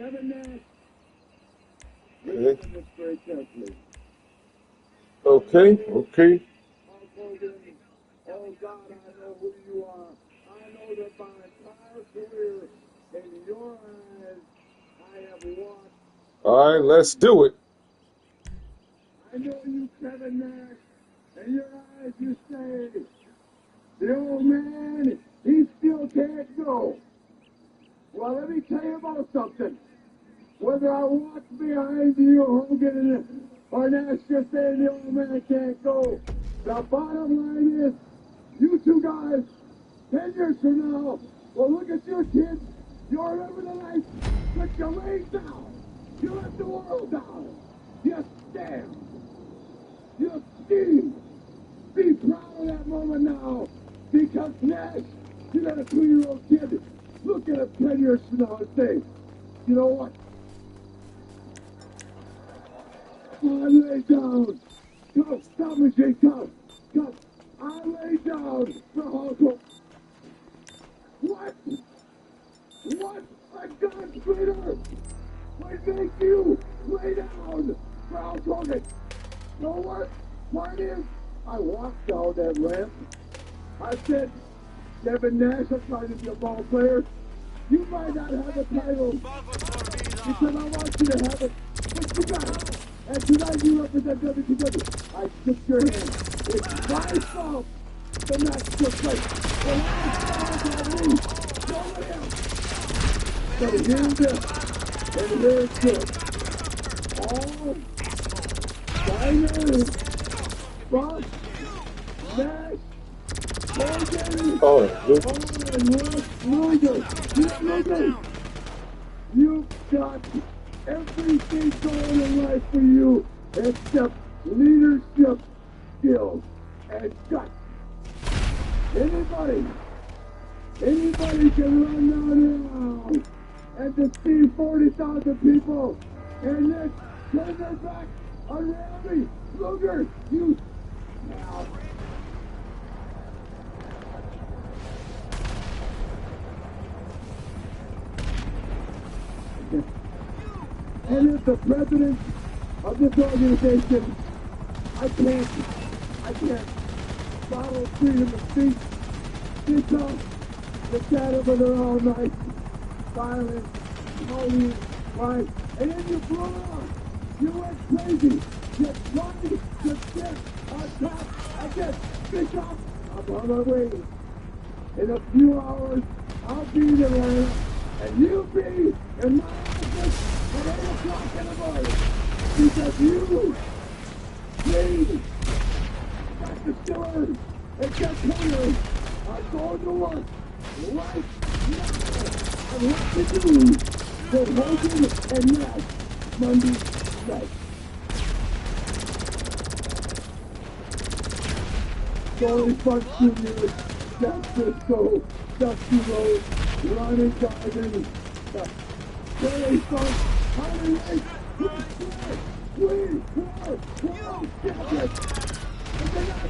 Kevin Nash. Okay. Listen to this very carefully. Okay. Hulk Hogan, oh God, I know who you are. I know that my entire career, in your eyes, I have watched. All right, let's do it. I know you, Kevin Nash. In your eyes, you say, the old man, he still can't go. Well, let me tell you about something. Whether I watch behind you, Hogan, or Nash just saying the old man can't go, the bottom line is, you two guys, 10 years from now, will look at your kids, you'll remember the night that you laid down, you let the world down, you stand, you scheme. Be proud of that moment now, because Nash, you got a 2-year-old kid, look at him 10 years from now and say, you know what? I lay down. Come, stop me, Jay. Come. I lay down for Hulk Hogan. What? What? A God's traitor would make you lay down for Hulk Hogan. You know what? Part is, I walked down that ramp. I said, Kevin Nash, I'm trying to be a ball player. You might not have a title. He said, I want you to have it. But you got it. And tonight you represent WCW. I shook your hand. It's my fault the match took place. The last time on me, nobody else. So here's this, and here's this. All Steiner, Buck, Nash, Hogan, and Luger. You've got everything going in life for you except leadership skills and guts. Anybody can run down here and deceive 40,000 people and then turn their back on Randy Luger. You now. And as the president of this organization, I can't follow freedom of speech because the gentlemen are all nice, violent, holy, right? And then you blew up. You went crazy. You tried to get on top against Bischoff. I'm on my way. In a few hours, I'll be in Atlanta, and you'll be in my office at 8 o'clock in the morning. Because you, me, Dr. Stewart, and Jeff Taylor are going to work right now on what to do for Hogan and Nash Monday night. Tony Funk Jr., Jack Briscoe, Dusty Rhodes, Ronnie Garvin, Terry Funk, Harley Race, Chris Flair, 3, 4, 12 champions. And they're not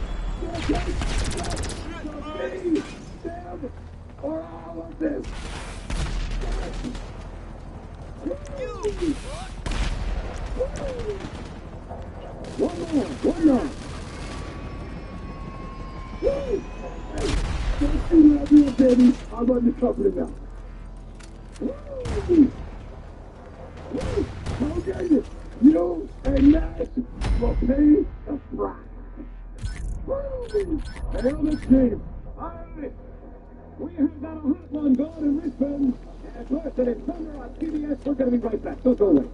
going to take that from me, them, or all of this. One more. Hey, don't you love me, baby? I'm on the company now. Hogan, you and Nash will pay the price. And on this team, alright, we have got a hot one going in Richmond, and of course it is summer on CBS. We're going to be right back. Don't go away.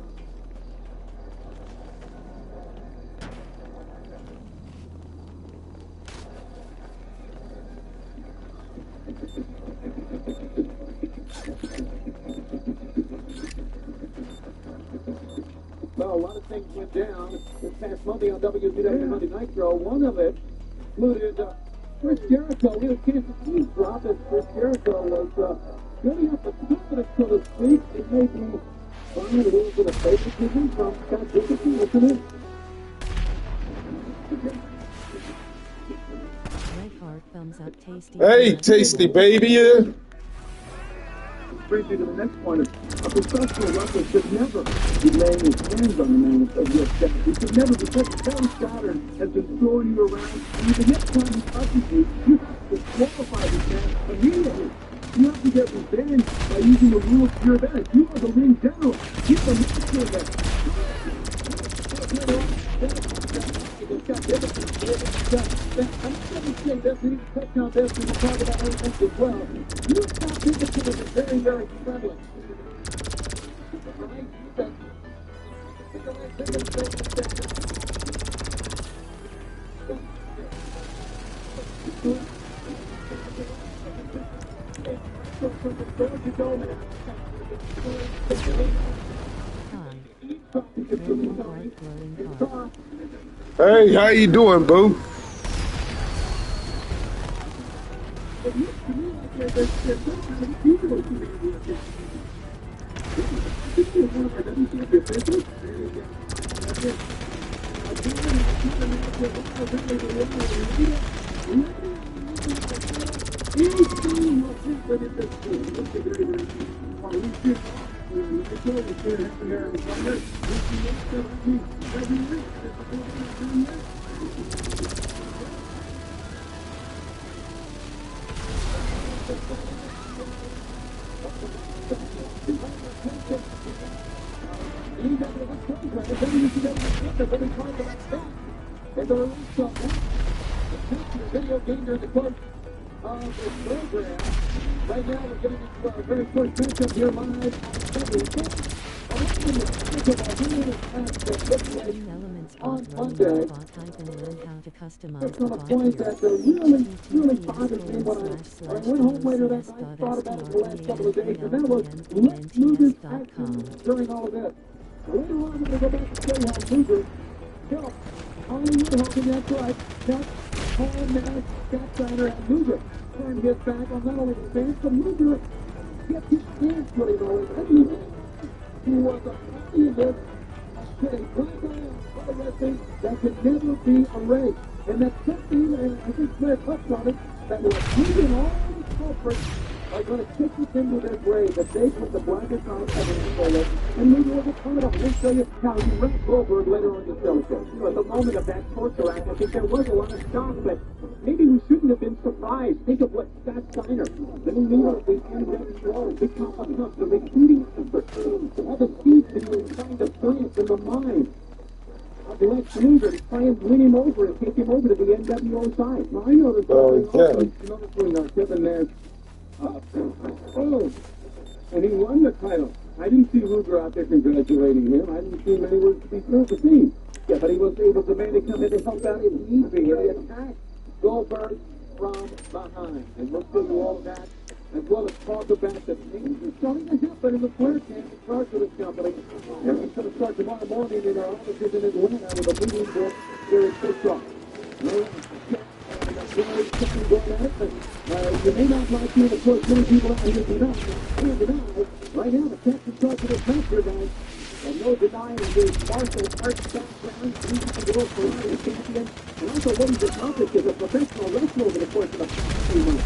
Well, a lot of things went down this past Monday on WCW Monday Nitro. One of it included Chris Jericho. He had a chance to sleep drop as Chris Jericho was building up the confidence, so to speak. It made me find a little bit of favoritism from Scott Dickinson. Listen in. Thumbs up, tasty. Hey, tasty baby. brings me to the next point. A professional wrestler should never be laying his hands on the man of your staff. He should never, because Terry Saturn has been throwing you around. And the next time he touches you, you have to disqualify this man immediately. You have to get revenge by using the rules to your advantage. You are the ring general. You are the master of that. I'm not going to say that we need to touch on this and we'll talk about other things as well. You stop thinking that it's very, very friendly. Hey, how you doing, boo? Video game during the course of the program. Right now we're getting into our very first matchup here live on Monday. Just on a point that really bothers me when I went home later that night, thought about it the last couple of days, and that was Lex Luger's actions during all of this. Later on, I'm going to go back and show you how Luger helped Hollywood Hogan, that's right, that's Paul Nash, Scott Steiner, and Luger turned his back on not only the fans, but Luger kept his hands pretty low. He was a communist, put a black eye on pro wrestling that could never be erased. And that's something, and I think Flair touched on it, that will include all the culprits are going to kick us into their grave that they put the blackest on ever in the world. And maybe we'll get coming up and show you how you Rex Goldberg later on in the show. You know, at the moment of that torture act, I think there was a lot of shock, but maybe we shouldn't have been surprised. Think of what Scott Steiner, the new leader of the NWO, Big Papa Cup, the recruiting effort, all the seeds that he was trying to plant in the mind of Lex Luger to try and win him over and take him over to the NWO side. Now, I know there's between Kevin Nash. And he won the title. I didn't see Luger out there congratulating him. I didn't see many words to be seen. Yeah, but he was able to maybe come in to help out if need be. And he attacked Goldberg from behind. And we'll show you all of that, as well as talk about the things that are starting to happen in the Flair camp in charge of this company. And we're going to start tomorrow morning in our offices in Atlanta with a meeting with Gary Bischoff. You may not like it, of course, many people out here do not. And deny. Right now, the cat's in charge of this match, guys. And no denying his martial arts background, he's the world karate champion, and also what he's accomplished as a professional wrestler over the course of the past 3 months.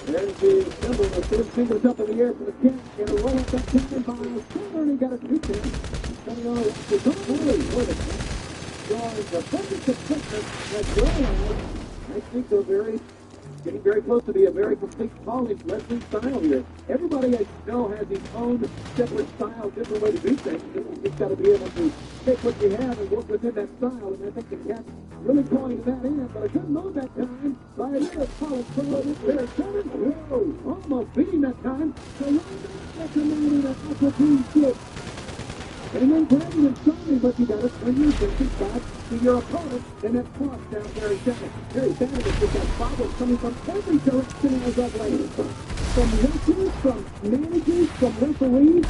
There's the symbol, the third finger's up in the air for the cat, and a roll up that time by Taylor, and he got a 2-10. Coming on, it's not really for the cat. The perfect successor that Joe I think they're getting very close to be a very complete polished wrestling style here. Everybody, as you know, has his own separate style, different way to do things. You just got to be able to take what you have and work within that style. And I think the Cat's really going to that end, but I couldn't know that time. By a little Paul Pro, there, 7, almost beating that time. So why not recommending an opportunity? And then grabbing and showing, but you got to turn your attention back to your opponent, and that cross down Barry Sanders. Barry Sanders with that bobble coming from every direction as of late. From wrestlers, from managers, from referees.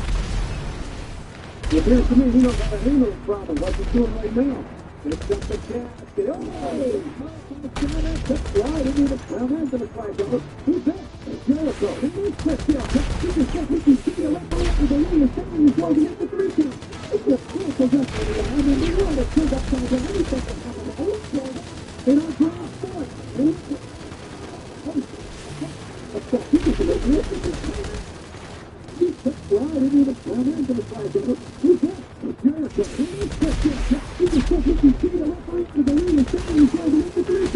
It appears to me he knows how to handle this problem, what he's doing right now. It's up the gas. That's right, he did it. Well, that's going to try to go. Who's that? It's Jericho. And there's Chris Hill. He can step, he can see the left eye of the ring, and second is going to get the 3 count. It's a beautiful wrestling. I mean, we know that turns upside down. Anything can happen. The whole show, they don't draw a sport. That's that. He can do it. Well, I didn't even run into the flag. Who's that? It's Jericho. He just took it. You see the referee to the lead and saying he's going to make the three.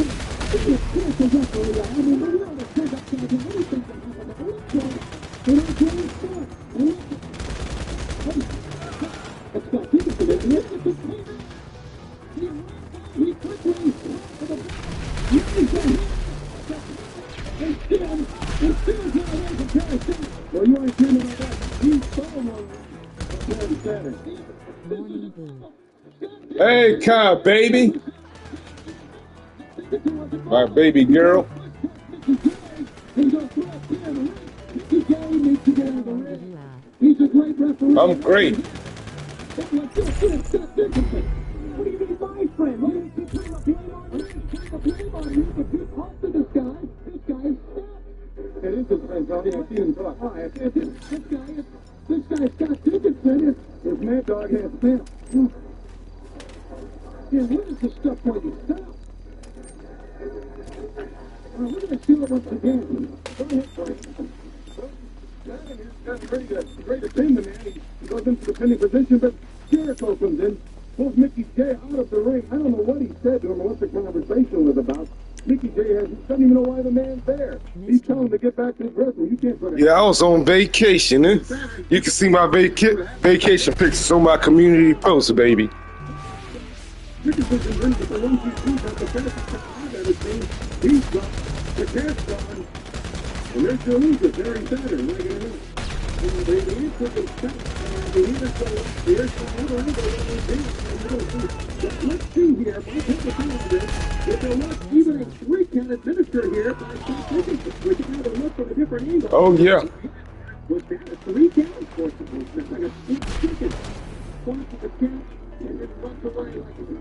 Here's the referee. I mean, we know the pickup can't do anything to happen. The police can't. They don't do any sport. Let's go. Keep it to this. Let's get this clear. He quickly. Well, you ain't kidding about that. He's so long. Morning Boo. Hey, Kyle, baby. My baby girl. He's a great referee. I'm great. What do you mean, my friend? Why don't you try to blame on me? Try to blame on you, but you talk to this guy. This guy is stuck. It is his friend, Tony. I see him talk. Hi, this guy's got Dickinson. His mad dog has stamp. Yeah, what is the stuff when you stop? We're going to see it once again. Go ahead, Frank. That's pretty good. Great attendant, man. He goes into the pinning position, but Jericho comes in, pulls Mickey J out of the ring. I don't know what he said to him or what the conversation was about. Mickey J doesn't even know why the man's there. He's telling him to get back to his wrestling. You can't put it. Yeah, I was on vacation. And you can see my vacation pictures on my community post, baby. Dickinson's in ring with the 1-2-3. That's the best I've ever seen. He's gone. The cat's gone. And there's your loser, Barry Saturn. What are you going to do? The answer is set. Let's see here. If I take the time of this, if there was even a 3-count administered here by Scott Dickinson, we can have a look from a different angle. Oh, yeah. Was that a 3-count? Fortunately, it's like a 6-second. Point to the count, and then runs away like it was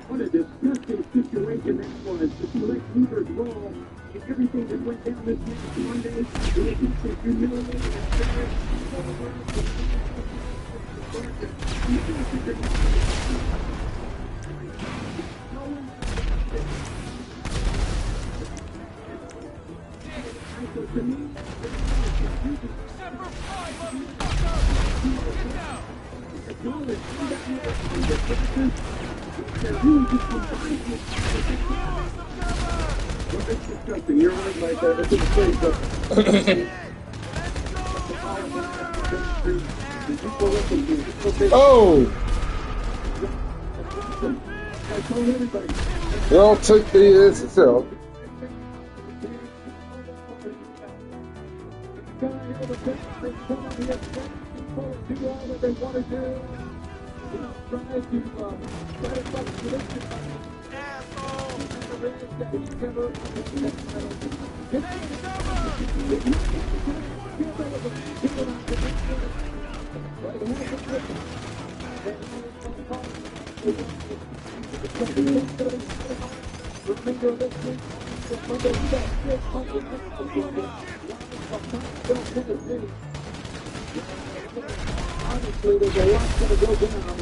What a disgusting situation that was. To see Lex Luger's role in everything that went down this next Monday. It was just humiliating You're right like that. It's in the face. Oh! Y'all take the ass itself. Obviously, there's a lot going to go down,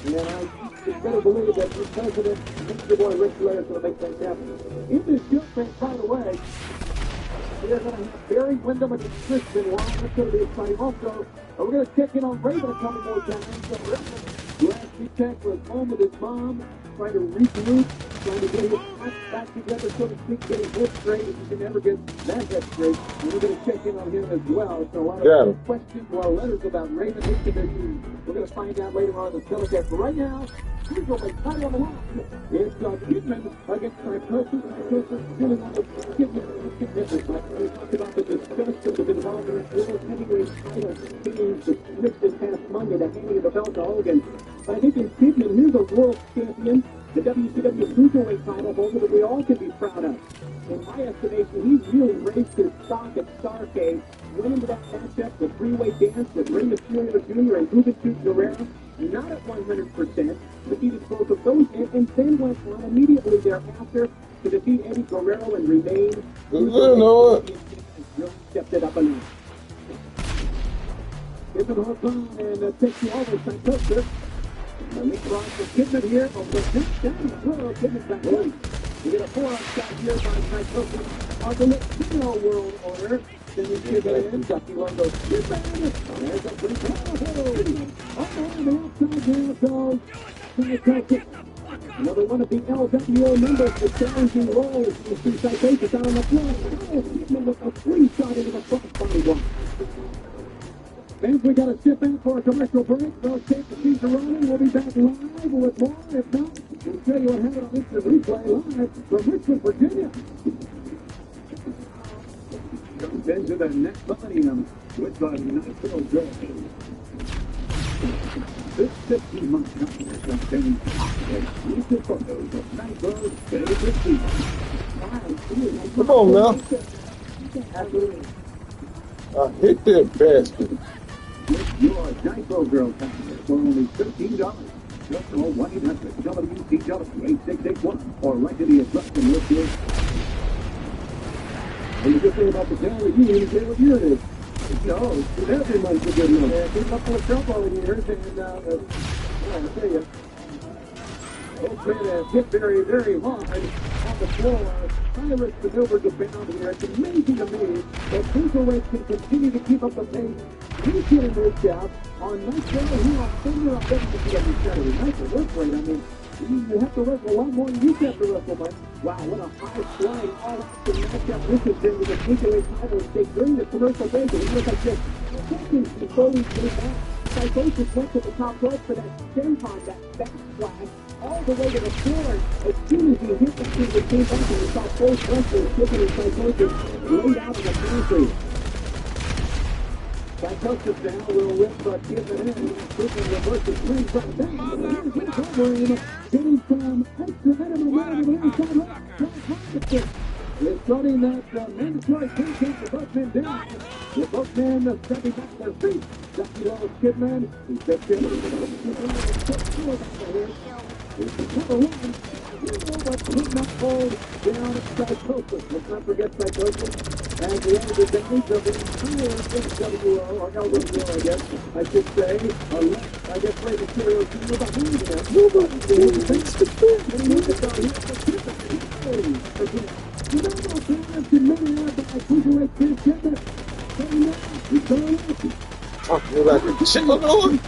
and I better believe that the president, Mr. Boy Rick Flair, is going to make things happen. In this group, by the way, we're going to have Barry Windham and Christian Wong. That's going to be exciting. Also, we're going to check in on Raven a couple more times. So Raven, last we checked, was home with his mom, trying to regroup, trying to get his act back together, so to speak, getting head straight. If you can never get that head straight, and we're going to check in on him as well. So a lot of questions or letters about Raven, his condition. We're going to find out later on in the telecast. But right now, here's what we cut on the line. It's Kidman against Psychosis. Psychosis dealing on the Kidman. We talked about the disgust of the developer world heavyweight title being the switch this past Monday, the handing of the belt to Hogan. But I think in Kidman, here's a world champion, the WCW Cruiserweight title holder that we all can be proud of. In my estimation, he's really raised his stock at Starrcade, went into that matchup, the three-way dance with Rey Mysterio Jr. and Juventud Guerrero, not at 100%, defeated both of those, and then went on immediately thereafter to defeat Eddie Guerrero and remain. Really stepped it up a notch. Kidman holds on and takes the over Psychosis. Nick Ross for Kidman here. Oh, but down the floor, Kidman back in. We get a four-on shot here by Psychosis of the Latino World Order. Then we give it in. Ducky Long goes, Kidman. There's a pretty power. Oh, on the outside now goes Psychosis. Another one of the LWO members for challenging roles. You see Psychosis out on the floor. Oh, Kidman with a free shot into the front body block. Fans, we got to sit back for a commercial break. Those tape machines are running. We'll be back live with more. If not, we'll show you what happened on instant replay live from Richmond, Virginia. Comes into the next millennium with the Nitro Girl. This 15-month contest contains exclusive photos of Nitro's favorite people. Come on now. I hit that bastard. Get your Nitro Girl contest for only $13. Just call 1-800-WCW-8681 or write to the address in Litchfield. And the good thing about the gallery, you need to say what year it is. No, it has been months for good enough. Yeah, it's been up for a couple of years, and I'll tell you. Okay, that hit very, very hard on the floor. Cyrus maneuvered the bound here. It's amazing to me that Cruiserweights can continue to keep up the pace. He's getting moved out on Nitro here on Thunder on WCW Saturday. Nice work rate. I mean, You have to wrestle a lot more than you have to wrestle, but wow, what a high-flying, all-action matchup this has been with the Cruiserweight title stake during the commercial break. And look like this. Seconds before we came back, Psychosis went to the top rope for that senton, that backsplash, all the way to the floor. As soon as he hit the thing, it came back and we saw both wrestlers kicking and Psychosis laid out in the pantry. Psychosis now will rip Given in. Quickly reverses swing from back. Here's Wolverine getting some extra minimum out of the inside right. John is starting that mandatory pin count for both men down. With both men stepping back to their feet. Jackie Lawless Kidman. He steps in. Here's the cover one. But could not hold down Psychosis. Let's not forget Psychosis. As the end of the days of the entire NWO, or LWO, I guess, I should say, I guess Rey Mysterio is behind him. Nobody thinks the thing, and he looked down here for again. You know what fans in Minneapolis, Cruiserweight Championship, saying that, he's going up. Talking like a chicken on.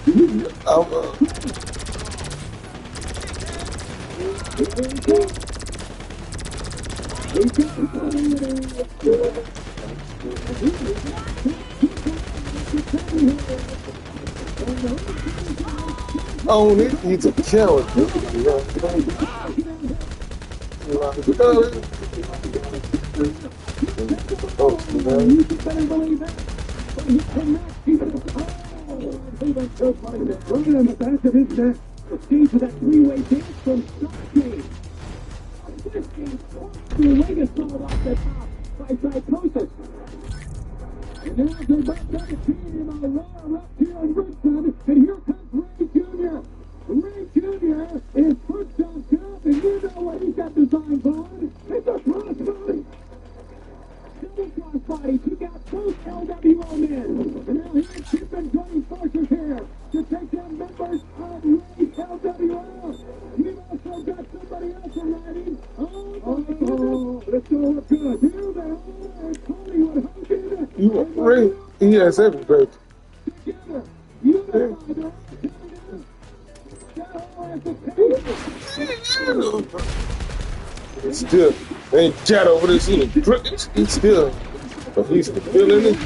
Own it, he's a coward. Running on the back of his neck, the stage for that three-way dance from Starcade. This game, the ring is sold off the top by Psychosis. And now they're back on the team on the lower left here on Richmond, and here comes Ray Jr. Ray Jr. is pushed on top, and you know what he's got designed on. It's a crossbody. Double crossbody. He got both LWO men. And now here's Chip and joining forces here to take down members of Ray's LWO. You've also got somebody else arriving. Oh, let's go look good. Here they are. Hollywood Hogan. You are free. He has everybody. Together. You know It's still, ain't chat over this in the crickets. He's still, but he's still feeling it.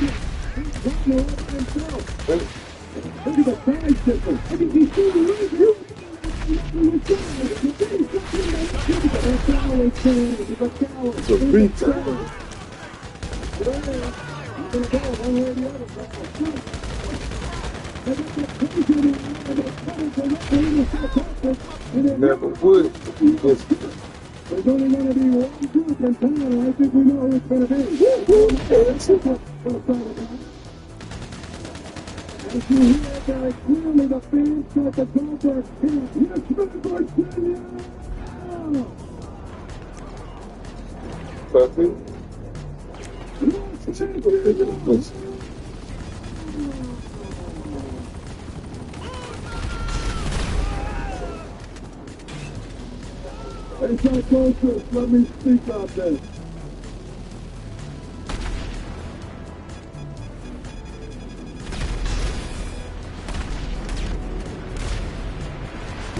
look at the size difference. I think he's still the It's a beat time. Never would. There's only going to be one group in town. I think we know who it's going to be. As you hear very clearly, the fans start the Goldberg chant. Richmond, Virginia! Perfect. Hey, Psychosis, let me speak on this.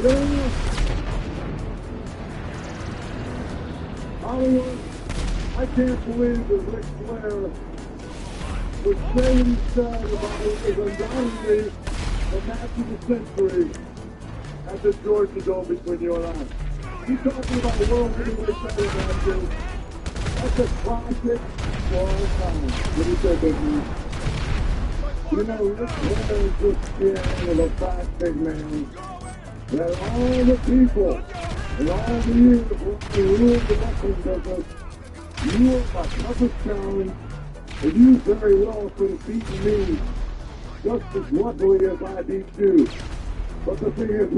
Yeah. Hollywood, I can't believe that Ric Flair would say what he said about it was undoubtedly the match of the century at the Georgia Dome between you and I. He's talking about the world heavyweight title matches. That's a classic for all time. What do you say, big man? You know, Ric Flair is just scared of the fact, big man, that all the people in all the years who ruled the wrestling business, you are my toughest challenge, and you very well could have beaten me just as bluntly as I beat you. But the thing is,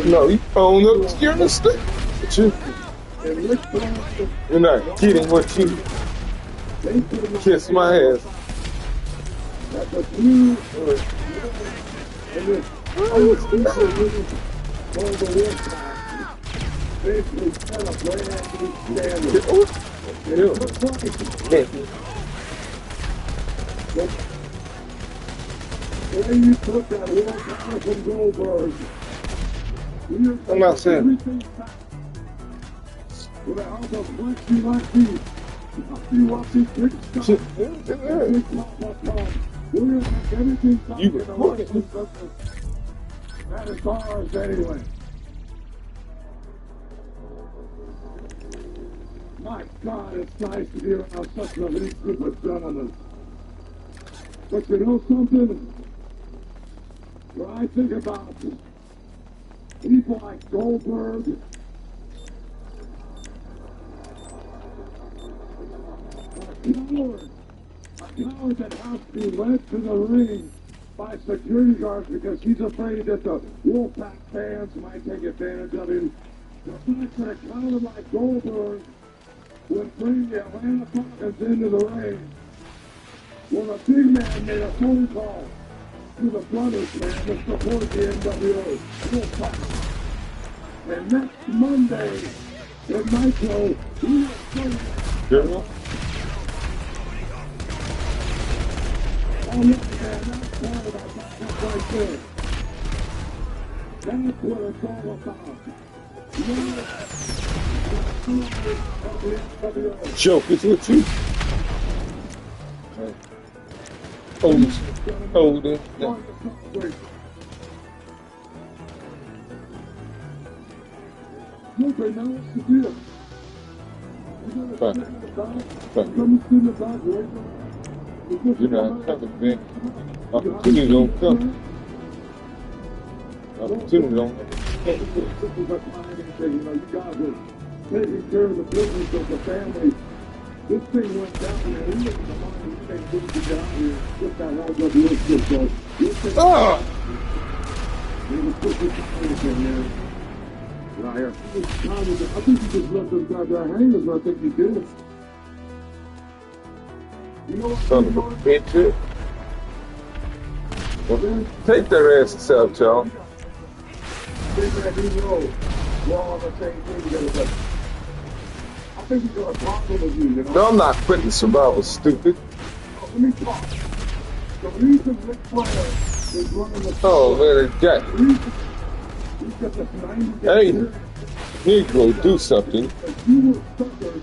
No, you own up, you're in the stick. But you're not kidding what you kiss my ass. That's a huge and this other people really on the website basically set up brand new standards. And it looks like the way you took that world title from Goldberg I'm not saying. Everything's back. Well, I also bless you like me. I see what these big stuff. Shit, Big pop. We're gonna make everything come You in the recording? wrestling business. That is ours anyway. My God, it's nice to be around such an elite group of gentlemen. But you know something? When I think about people like Goldberg, a coward that has to be led to the ring by security guards because he's afraid that the Wolfpack fans might take advantage of him. The fact that a coward like Goldberg would bring the Atlanta Falcons into the ring when a big man made a phone call to the brothers man to support the NWO Wolfpack. And next Monday in Nitro, we will play. Girl. Oh, look, man, that's part of that right there. That's what it's all about. Joke is with you. Hold it. Yeah. Look, right now, what's the deal? Fine. Fine. Come see the back, right? You're not coming, man. Opportunity don't come. Opportunity don't come. You know, you guys are taking care of the business of the family. This thing went down, and we look at the money you think we can get out here, get that RWS shit, so this thing... Ah! Man, put this in there. Right here. I think you just let them goddamn hangers, I think you did. You know what? Son of a bitch. Well, take their asses out, y'all. Big man, you know, we're all on the same thing together, but I think he's gonna talk to you, you know? No, I'm not quitting Survival, stupid. Let me talk. The reason Ric Flair is running the Oh, man, it's got. he's got this 90-day Hey, period Negro, do something. that you were suckered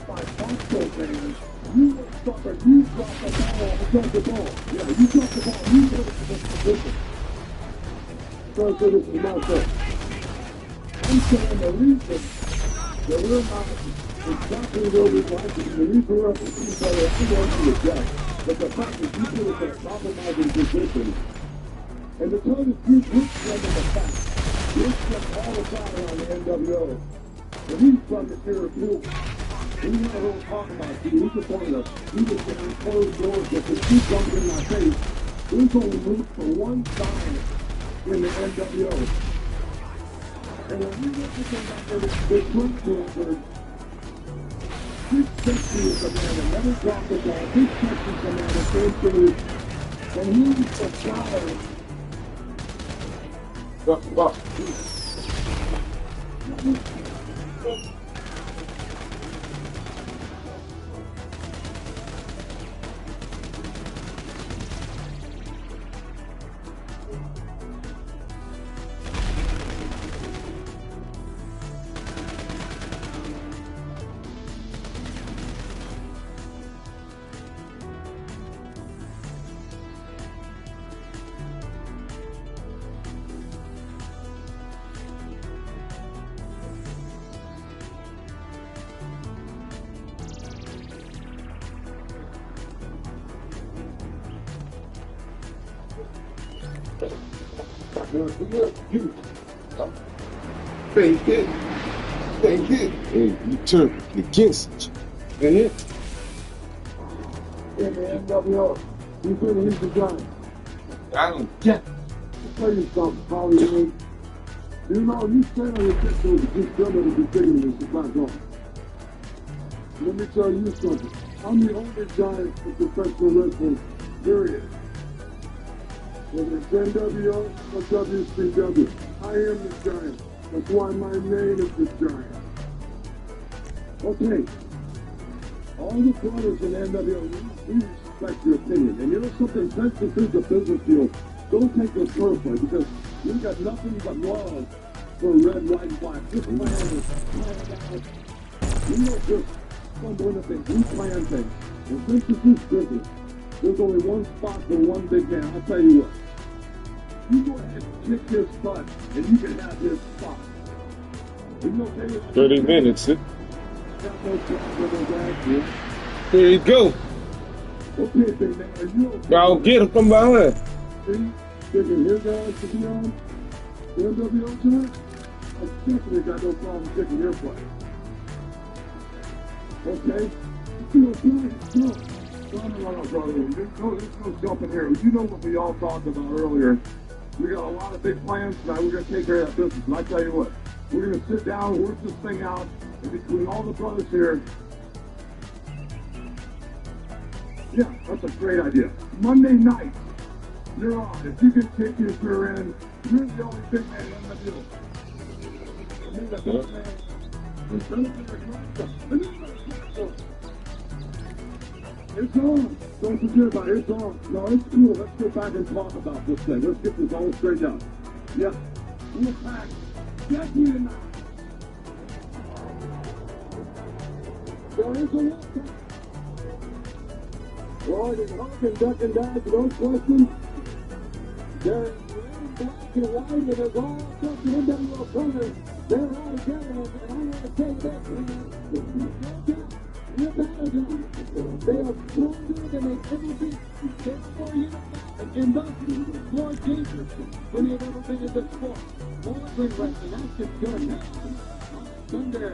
by Bosco fans. You were suckered. You dropped the ball. Dropped the ball. Yeah, you dropped the ball. You put it in this position. So this is my fault. I'm saying the reason that we're not exactly where we'd like to be, the reason we're up to each other, I know you object, but the fact that you put us in a compromising position, and to tell the truth, we're spreading the fact. We're spreading all the time around the NWO. And he's from the Sarah Pool. We know what we're talking about. See, he supported us. He was behind closed doors, but when he comes in my face, there's only room for one side in the NWO. And when we look at the front record, Big Sexy is the man that never dropped the ball. Big Sexy is the man that came through, and he's the flower. You fake it. Fake it. And you turn against it. Yeah. In the NWO, he's been his design. I don't get it. I'll tell you something, Hollywood. You know, you stand on your pistol to just tell me to be bigger than this not going. Let me tell you something. I'm the only giant in professional wrestling, period. Whether it's NWO or WCW, I am the giant. That's why my name is the giant. Okay. All the brothers in NWO, we respect your opinion. And you know something, since this is a business deal, don't take this personally because we got nothing but love for red, white, and black. This plan is planned out. We don't just stumble into things. We plan things. And since this is business, there's only one spot for one big man. I'll tell you what. You go ahead and kick his butt, and you can have his spot. 30 minutes. Here you go. Okay, big man, are you okay? I'll get him from behind. See? Thinking your guys to be on? The NWO tonight? I definitely got no problem kicking your butt. Okay? You know, no, brother. There's no jumping here. You know what we all talked about earlier. We got a lot of big plans tonight. We're going to take care of that business. And I tell you what, we're going to sit down and work this thing out. And between all the brothers here, yeah, that's a great idea. Monday night, you're on. If you can kick your career in, you're the only big man in the deal. You're the big man. It's on. Don't forget about it. It's on. No, it's cool. Let's go back and talk about this thing. Let's get this all straightened out. Yeah. We'll pack. Get me tonight. There is a lot. Lloyd and Hawk and Duck and Dodge, no question. They're black and white, and there's all sorts of NWO colors. They're all together, and I want to tell you this, you're better than them. They are stronger than they've ever been. They're more unified, and thus more dangerous than they've ever been in this sport. More ring wrestling, that's just good. Thunder.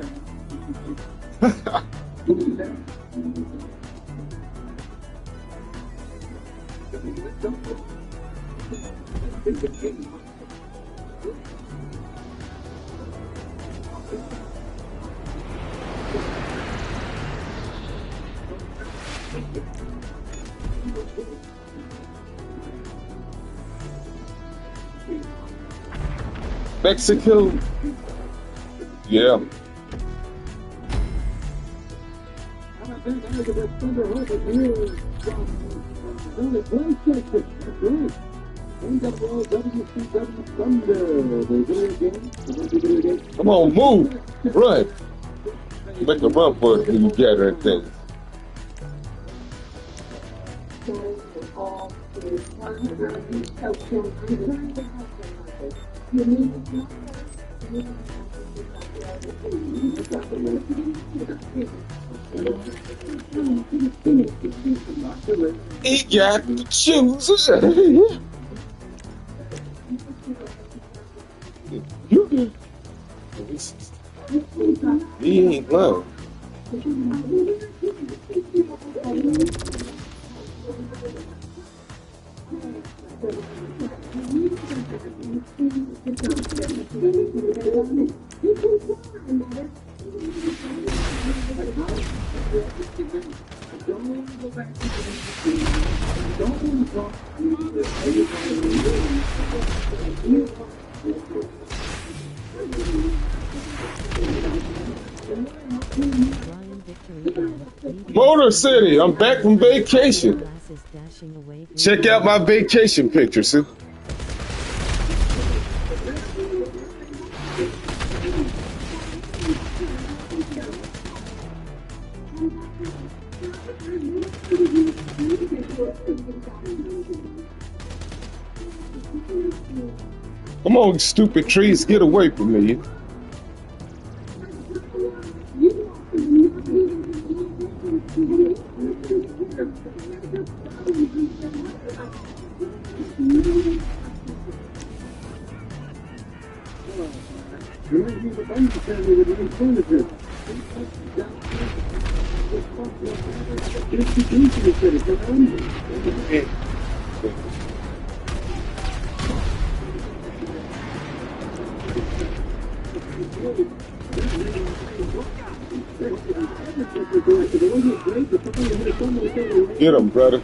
Mexico. Yeah. Come on, move. Run. Make a run for it when you gather things. He got the shoes. You can. He ain't low. Motor City, I'm back from vacation. Check out my vacation pictures, see? Come on, stupid trees, get away from me. Get him, brother.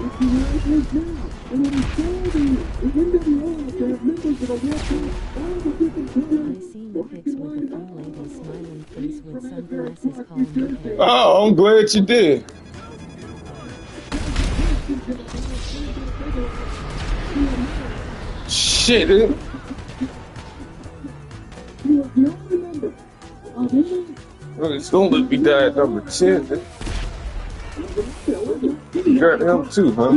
It's the way it is now. And when he told me, the NWO out there, members of the World Cup, all the different I colors, seen the pics with the blue lady smiling face with sunglasses call me Harry. Oh, I'm glad you did. Shit. he was the only member of any It's gonna let me die at number 10. You got him too, huh?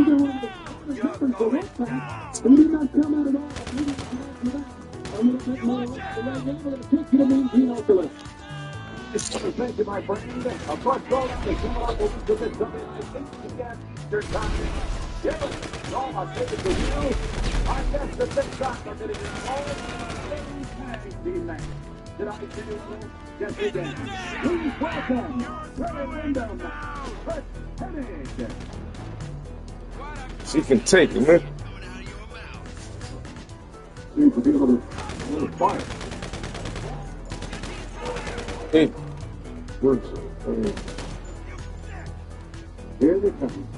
Thank you, my friend. Of course, go on the camera over to the again. Eastern time. Yes, no, I'll take it to you. I guess the big shots are getting involved. Tag team match. Did I say so? Yes, we did. Please welcome Trevor Wyndham, Chris Hennig. She can take it, man. Seems to be a little fire. Hey, Here they come.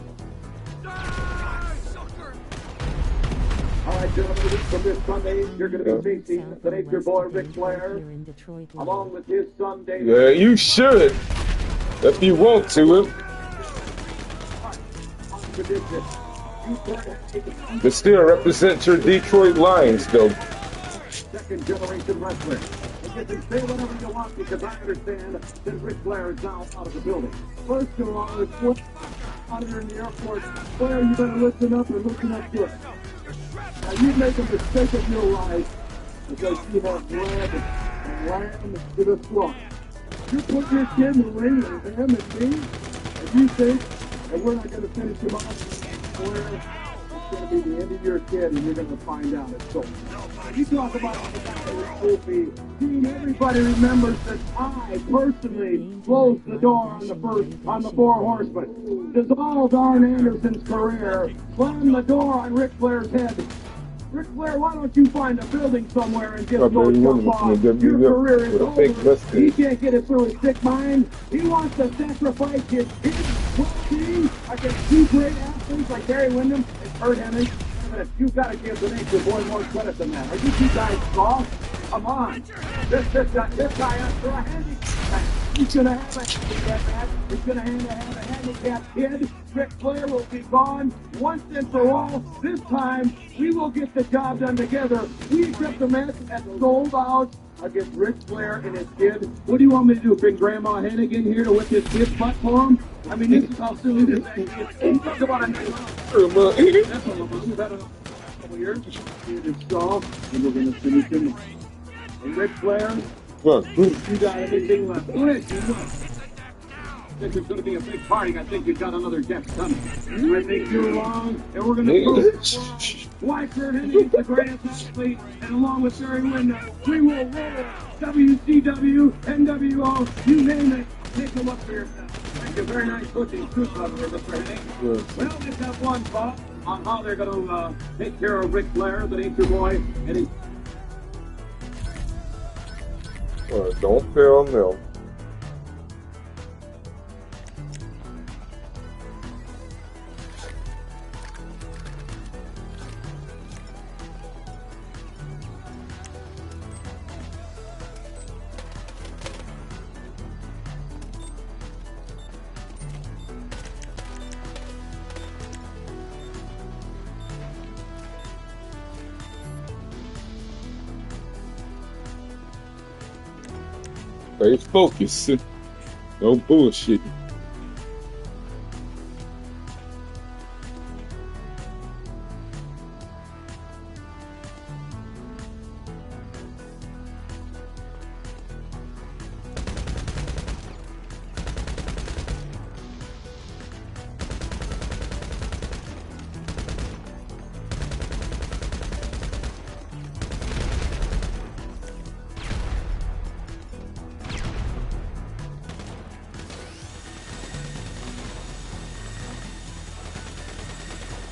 All right, gentlemen, from this Sunday, you're going to be facing the Nature Boy Ric Flair, Here in Detroit. along with his son David. yeah, you should. If you want to, but still represent your Detroit Lions, though. Second generation wrestler. And you can say whatever you want because I understand that Ric Flair is now out of the building. First of all, it's what's out here in the airport. Flair, you better listen up and listen up good. Now, you make a mistake of your life because you have led and ran to the slaughter. You put your kid in the ring with him and me, and you think that we're not going to finish him off, Flair, it's going to be the end of your kid, and you're going to find out it's so. You talk about the guy with Kofi. Everybody remembers that I personally closed the door on the Four Horsemen. Dissolved Arn Anderson's career, slammed the door on Ric Flair's head. Ric Flair, why don't you find a building somewhere and just go jump off? Your career is over. He can't get it through his sick mind. He wants to sacrifice his well-being against two great athletes like Barry Windham and Curt Hennig. You've got to give the Nature Boy more credit than that. Are you two guys soft? Come on. This guy asked for a handicap. He's going to have a handicap match. He's going to have a handicap kid. Ric Flair will be gone once and for all. This time, we will get the job done together. We accept the match at sold out against Ric Flair and his kid. What do you want me to do? Bring Grandma Hennig in here to whip his kid's butt for him? I mean, this is how silly this thing is. You talk about a nice that's a little bit. We've had a couple of years. It is soft, and we're going to finish him. And Ric Flair, you got anything left? Go ahead, this is going to be a big party. I think you've got another guest coming. I think you're wrong, and we're going to prove why Curt Hennig is the greatest athlete, and along with Barry Windham, we will roll WCW, NWO, you name it. Take a look for yourself. Thank you. Very nice looking suit cover there, Mr. Hennig. Well, just have one thought on how they're going to take care of Ric Flair, the Nature Boy, and his... Don't fail them. Stay focused. No bullshit.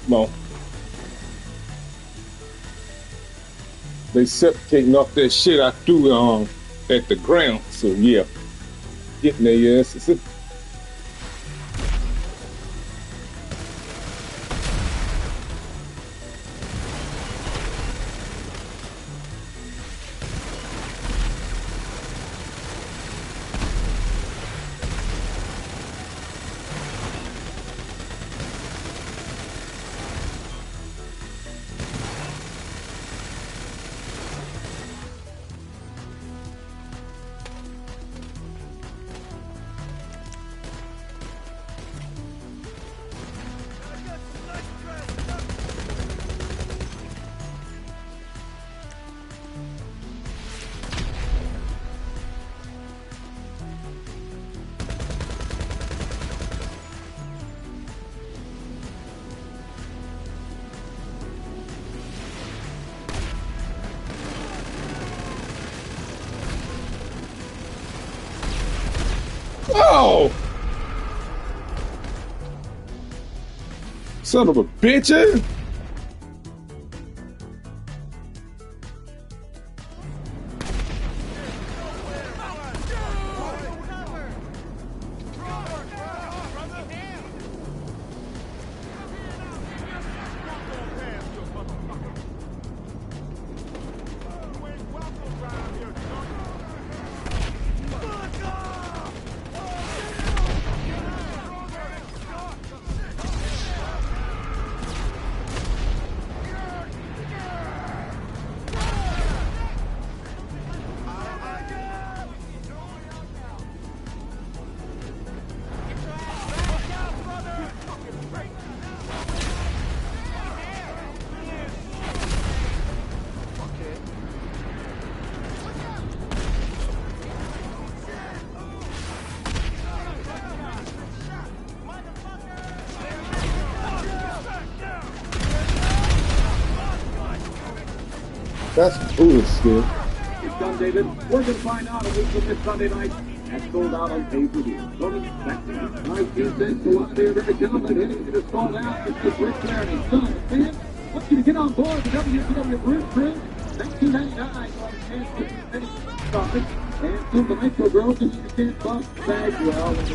No. They suffocating off that shit I threw at the ground. So yeah. Getting their asses. Oh, son of a bitch! Eh? That's bullshit. It's done, David. We're going to find out a week from this Sunday night. That's sold out on pay-per-view. Tony, back to you. 19 cents to one there, very gentlemen. Hitting to sold out. It's just Ric Flair and his son. Man, I want you to get on board the WCW Bruce Crew. 1999 on Kansas City. And from the Metro Grove, you understand Buck Bagwell. And the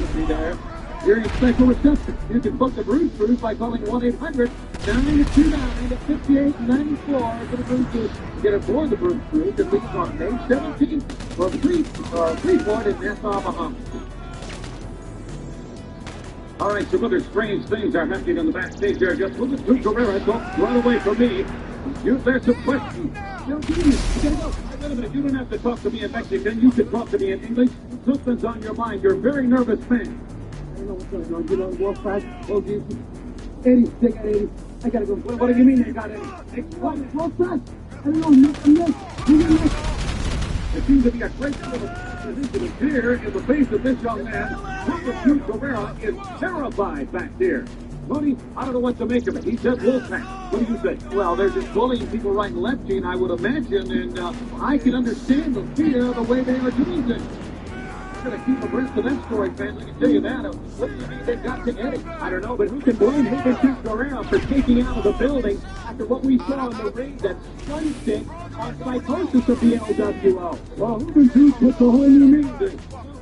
will be there. During special reception, you can book the Bruce Cruise by calling 1-800-929-5894 for the Bruce Cruise. Get aboard the Bruce Cruise and leave on May 17th for Freeport in Nassau, Bahamas. All right, some other strange things are happening on the backstage there. Just look at Drew Guerrero. Don't run away from me. There's some questions. No, you gotta go. Wait a minute. You don't have to talk to me in Mexican. You can talk to me in English. Something's on your mind. You're a very nervous man. I don't know what's going on. Get on the wall side. Oh, Jesus. 80. They got 80. I gotta go. What do you mean they got 80? What? Wall side? I don't know. I'm not. There seems to be a great deal of position here in the face of this young man. Drew Guerrero is terrified back there. Tony, I don't know what to make of it. He said Wolfpack. What do you say? Well, they're just bullying people right and left, Gene, I would imagine, and I can understand the fear of the way they are doing things. I'm going to keep abreast of that story, fans. I can tell you that. What do you mean they got to Eddie? I don't know, but who can blame Drew Guerrero for taking out of the building after what we saw in the ring that stunned it on psychosis of the LWO? Well, who can do put the whole new meaning to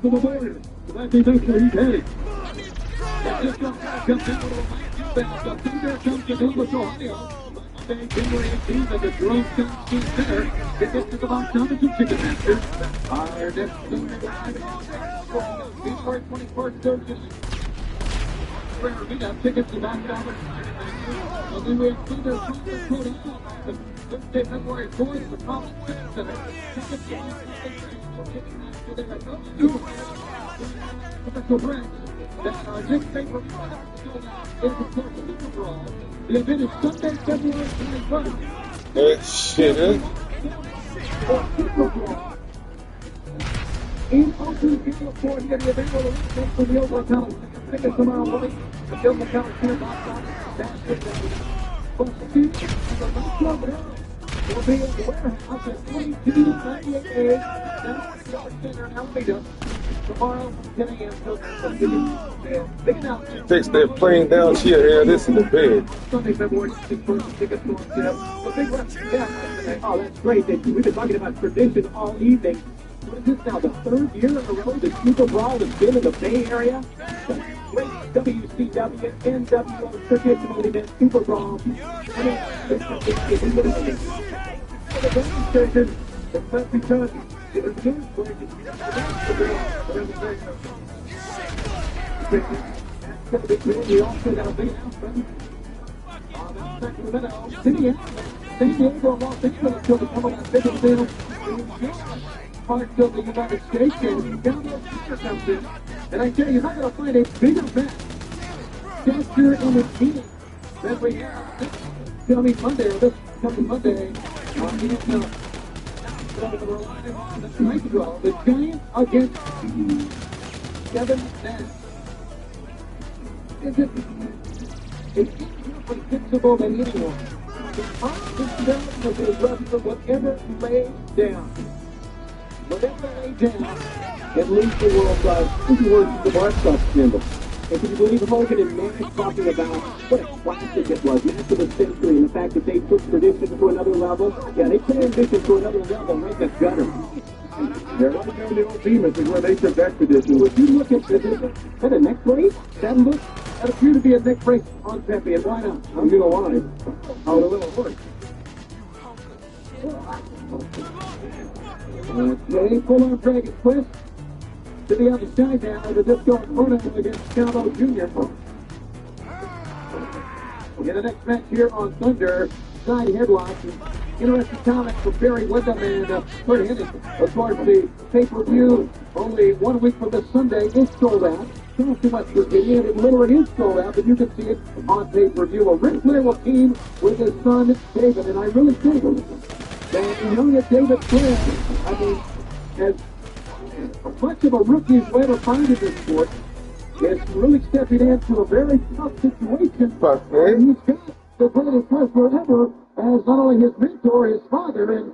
the border? I think that's where he's headed. This young guy comes in with a light new Thunder comes to Columbus, Ohio. Monday, January 18th at the Jerome Ski Center. Tickets to the box office and Ticketmaster. Our next Sunday live January 24th, Thursday. Rare meetup. Tickets to box office. And then we include their Thunder Thursday, February 4th, the College Center. Tickets to Professional brands. Next paper is the Super Brawl. The event is Sunday, February 21st. That shit, eh? Super Brawl. In Oakland, California, the event will originate from the Oakland College. Tickets tomorrow morning. The Oakland College Center box office. That's it. For Steve, the Metro Grove will be in the warehouse at 2298A. That's the Center in Alameda. Tomorrow, 10 a.m. Big announcement. Fix that plane down here. Yeah, this is the bed. Sunday, February 6th, tickets to the big one. Yeah. Oh, that's great. We've been talking about tradition all evening. What is this now? The third year in a row the Super Brawl has been in the Bay Area? Great WCW, NWO traditional event, Super Brawl. The demonstration, that's because it was news breaking. We also got a big announcement. Sacramento, San Diego, Los Angeles, till the coming out big deal. Parts of the United States, and Cowboy Center comes in. And I tell you, you're not going to find a bigger match. Gesture in the meeting that we have this coming Monday, or this coming Monday, the Giants against Kevin Nash. It's inconceivable that anyone can unconditional of his wrestler whatever laid down. Whatever laid down, at least the words the bar stuff scandal. And can you believe Hogan and Nash talking about what a classic it was, match of the century, and the fact that they took tradition to another level? Yeah, they took ambition to another level right in the gutter. Yeah, right there in the old Bemis is where they took that tradition. Would you look at the neck brace? That appeared to be a neck brace on Pepe, and why not? I'm gonna lie. I would a little worse. Okay, full arm dragon twist to the other side now. The Disco Inferno against Chavo Jr. In the next match here on Thunder, side headlocks. Interesting comments from Barry Windham and Kurt Hennig. Of course, the pay-per-view only 1 week from this Sunday is sold out. Not too much Virginia, and it literally is sold out, but you can see it on pay-per-view. Well, Ric Flair will team with his son, David, and I really think that young David Flair, I mean, as much of a rookie as we'll ever find in this sport, is really stepping into a very tough situation. And he's got the greatest wrestler ever as not only his mentor, his father, and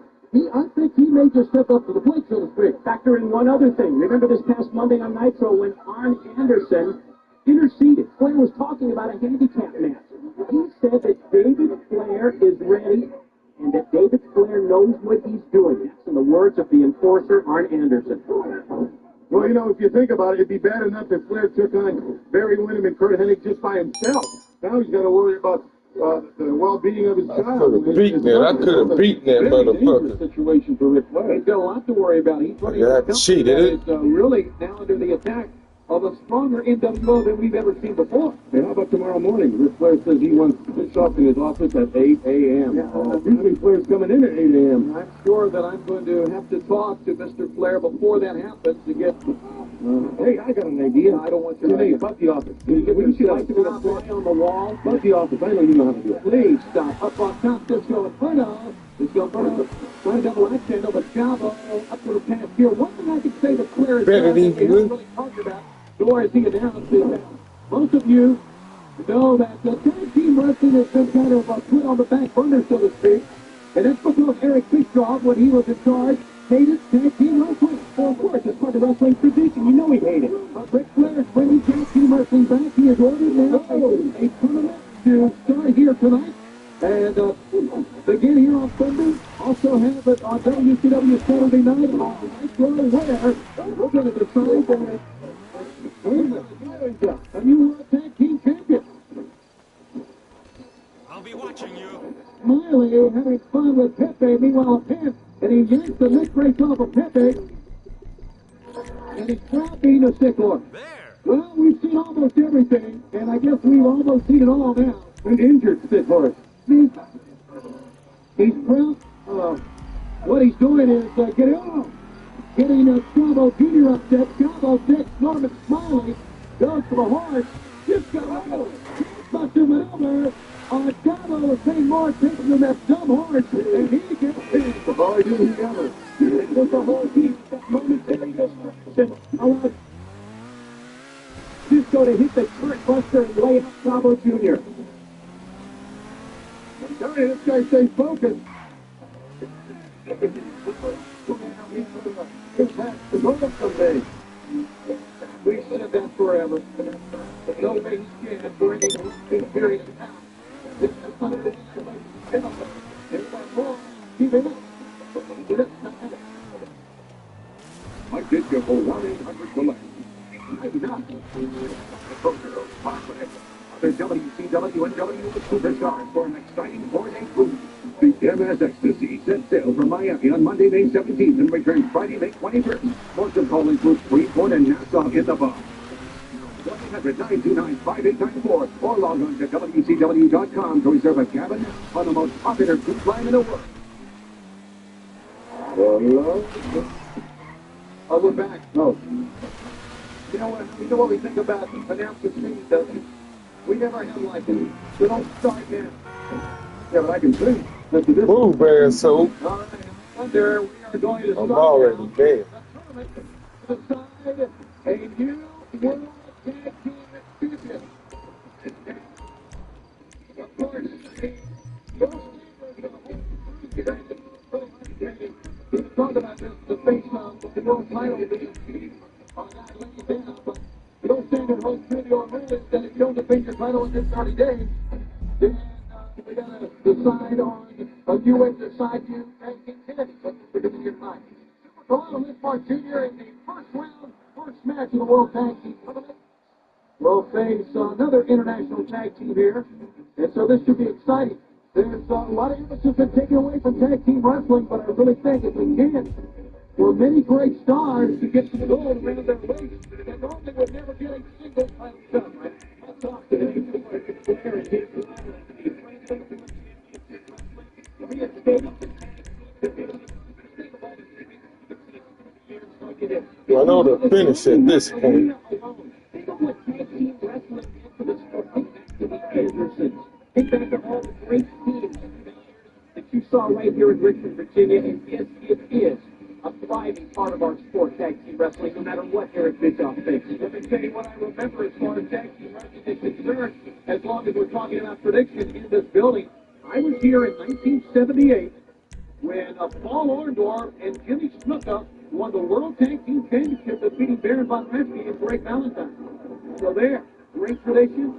I think he may just step up to the plate, so to speak. Factor in one other thing. Remember this past Monday on Nitro when Arn Anderson interceded. Flair was talking about a handicap match. He said that David Flair is ready and that David Flair knows what he's doing. That's in the words of the enforcer, Arn Anderson. Well, you know, if you think about it, it'd be bad enough if Flair took on Barry Windham and Kurt Hennig just by himself. Now he's got to worry about the well-being of his child. I could have beaten that motherfucker. Situation for Ric Flair. He's got a lot to worry about. He's running a company that is really now under the attack of a stronger NWO than we've ever seen before. Hey, how about tomorrow morning? Ric Flair says he wants to fish off in his office at 8 a.m. Usually Flair's coming in at 8 a.m. I'm sure that I'm going to have to talk to Mr. Flair before that happens to get... hey, I got an idea. I don't want your idea. Buzz the office. Would you like to be a fly on the wall? Buzz the office. I know you know how to do it. Please stop. Up on top, Disco Inferno. Disco Inferno. Trying to double act handle, but Chavo up to the pass here. One thing I can say that Flair is better than we haven't really talked about, nor has he announced, is that most of you know that the tag team wrestling has been kind of put on the back burner, so to speak. And that's because Eric Bischoff, when he was in charge, hated tag team wrestling. So, of course, it's part of wrestling tradition. You know he hated it. But Ric Flair is bringing tag team wrestling back. He has ordered now a tournament to start here tonight. And begin here on Sunday. Also have it on WCW Saturday night on Nitro, where we're going to decide that a new World Tag Team Champion. I'll be watching you. Smiley having fun with Pepe, meanwhile Pimp, and he yanks the neck brace off of Pepe. And he's dropping a sickle. There. Well, we've seen almost everything, and I guess we've almost seen it all now. An injured Sid Horse. He's proud. What he's doing is getting Chavo Jr. upset. Chavo next, Norman Smiley goes for the horse. Just got a buster maneuver. Chavo is paying more attention to that dumb horse, and he gets pinned. All I do is together. With the whole team, that momentary distraction allowed Cisco to hit the current buster and lay out Chavo Jr. I'm telling you, this guy stays focused. We said that forever. No way he can for any period of time. This is something that I did give a 1-800 collect. The WCW and W Superstars for an exciting 4-day cruise. The MS Ecstasy set sail from Miami on Monday, May 17th and returns Friday, May 21st. Ports of call include Freeport and Nassau in the box. 1-800-929-5894 or log on to WCW.com to reserve a cabin on the most popular cruise line in the world. Hello? Oh, we're back. Oh, You know what we think about announcer singing, don't we? We never had like it. So don't start now. yeah, but I can sing. That's the difference. Move, asshole. All right, Thunder, we are going to I'm start already now. dead. The tournament to decide a new World Tag Team Champion. Of course, talk about this, the face the world title being on that lady down, but the old standard holds true. The old rule is that if you don't defend your title within 30 days, then we got to decide on a new way to decide you tag team champions. That's what we're doing here tonight. Colorado Lismark Jr. in the first round, first match of the World Tag Team Tournament will face another international tag team here, and so this should be exciting. There's a lot of emphasis been taken away from tag team wrestling, but I really think if we can, for many great stars to get some gold around their waist that normally would never get a single title shot. Right? I'll talk today to Ric Flair and his I know the finish at this point. Think of what tag team wrestling did for the sport. Think back to the Andersons. Think back to all the great teams that you saw right here in Richmond, Virginia. And yes, it is a thriving part of our sport, tag team wrestling, no matter what Eric Bischoff thinks. Let me tell you what I remember as far as tag team wrestling is concerned, as long as we're talking about prediction in this building. I was here in 1978 when Paul Orndorff and Jimmy Snuka won the World Tag Team Championship, defeating Baron von Raschke and Greg Valentine. So there, great tradition.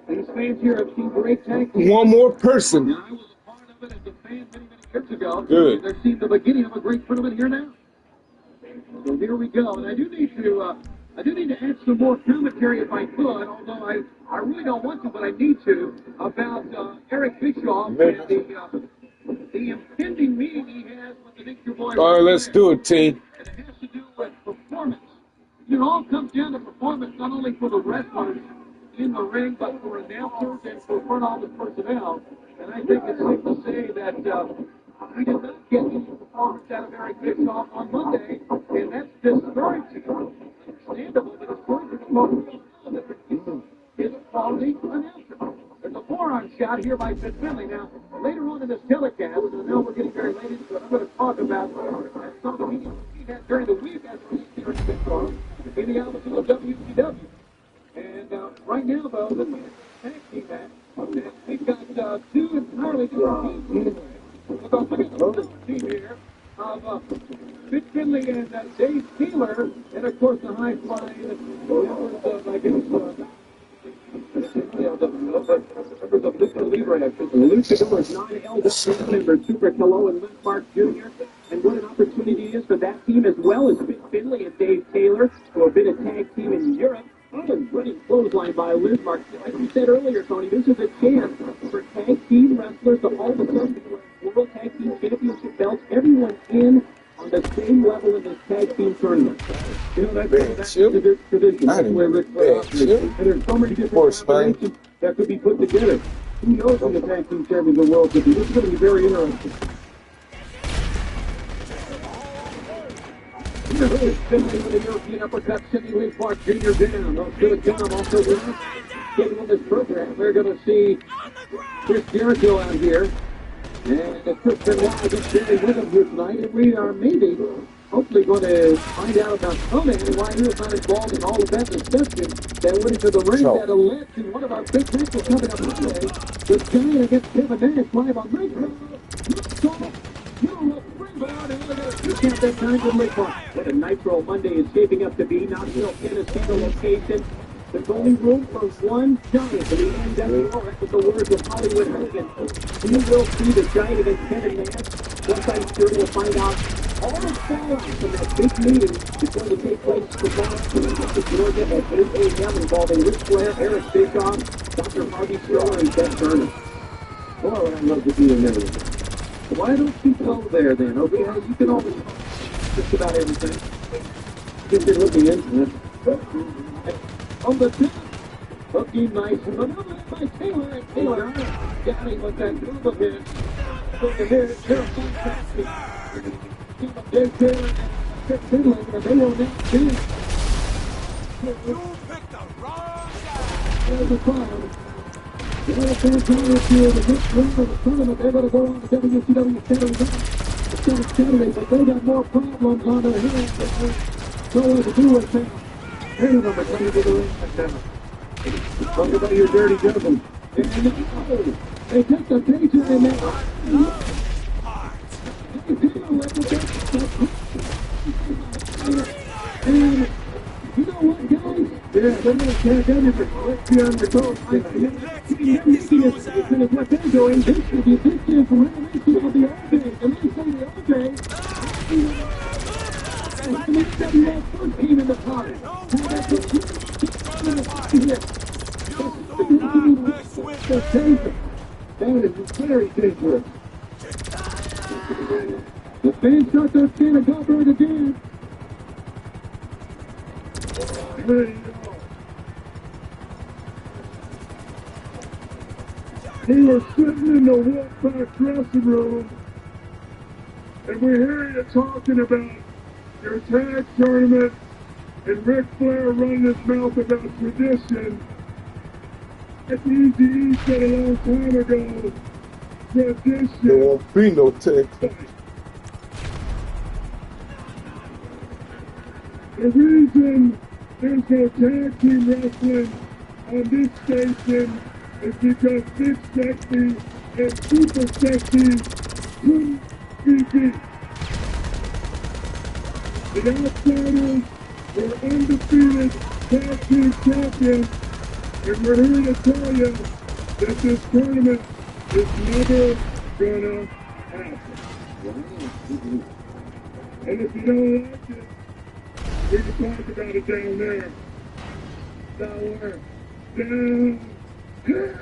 These fans here have seen great tag teams. One more person. And I was a part of it as a fan many years ago. Good. They're seeing the beginning of a great tournament here now. So here we go. And I do need to add some more commentary if I could, although I really don't want to, but I need to, about Eric Bischoff and the impending meeting he has with the Nick Your Boy. All right, let's do it, team. And it has to do with performance. It all comes down to performance, not only for the wrestlers in the ring, but for announcers and for front office personnel. And I think it's safe to say that we did not get any performance out of Eric Bischoff on Monday, and that's discouraging. Understandable, but discouraging because is a quality announcer. There's a forearm shot here by Sid Finley. Now, later on in this telecast, and I know we're getting very late into it, I'm going to talk about some of the meetings we had during the week as we see Eric Bischoff in the offices of WCW. And right now, though, this is a tag team match. And we've got two entirely different teams. Because look at the first team here of Sid Finley and Dave Taylor, and of course the high-flying members of, I guess, members of Lucha Libre. Luchador's non-eldest team members, Super Calo and Lismark Jr. And what an opportunity it is for that team, as well as Sid Finley and Dave Taylor, who have been a tag team in Europe. Running clothesline by Lismark. Like you said earlier, Tony, this is a chance for tag team wrestlers to all of a sudden be wearing World Tag Team Championship belts. Everyone in on the same level in this tag team tournament. You know, that's a good tradition. That's where Rick and there's so many different combinations that could be put together. Who knows who the tag team champions of the world could be? This is going to be very interesting. Finley with the European uppercut, sending Lismark Jr. down. Those should have come also with us. Getting on this program, we're going to see Chris Jericho out here. And Chris Benoit against Barry Windham here tonight. And we are maybe, hopefully, going to find out about Conan and why he was not involved in all of that discussion that went into the ring that led to one of our big matches coming up Monday. The Giant against Kevin Nash live on Nitro. What a Nitro Monday is shaping up to be. Knoxville, Tennessee, the location. There's only room for one Giant in the NWO. That's the words of Hollywood Hogan. We will see the Giant against Kevin Nash. Once I'm sure we'll find out all the fallout from that big meeting that's going to take place tomorrow in Georgia at 8 a.m. involving Ric Flair, Eric Bischoff, Dr. Harvey Stroller, and Beth Turner. Boy, I'd love to be in there. Why don't you go there then, okay? You can always just about everything. If you're looking into it. On the tip, looking nice. And another by Taylor. And Taylor got him with that move of his. Look at here, terrifying practice. There's Taylor and Chris Finley, and they will next do. You picked the wrong guy. There's a crowd. The NFL Congress here, the next round of the tournament, they're going to go on to WCW Saturday, but they got more problems on their hands than they know what to do with them. Hey, number 20 to the ring. Talk about your dirty gentlemen. And they took the picture and they And you know what, guys? Yeah, they're gonna attack everything. Let's be on the goal. It's what they're doing. This is from revelation of the old days. And they say the old days, the NWO first came in the party. That's dangerous. That is very dangerous. The fans start their chant of Goldberg again. There you go. He was sitting in the Wolfpack dressing room, and we hear you talking about your tag tournament and Ric Flair running his mouth about tradition. Like Eazy-E said a long time ago, tradition. There won't be no tag. The reason there's no tag team wrestling on this station is because Big Sexy and Super Sexy couldn't be beat. The Outsiders were undefeated tag team champions, and we're here to tell you that this tournament is never gonna happen. And if you don't like it, we can talk about it down there. Down where? Down here.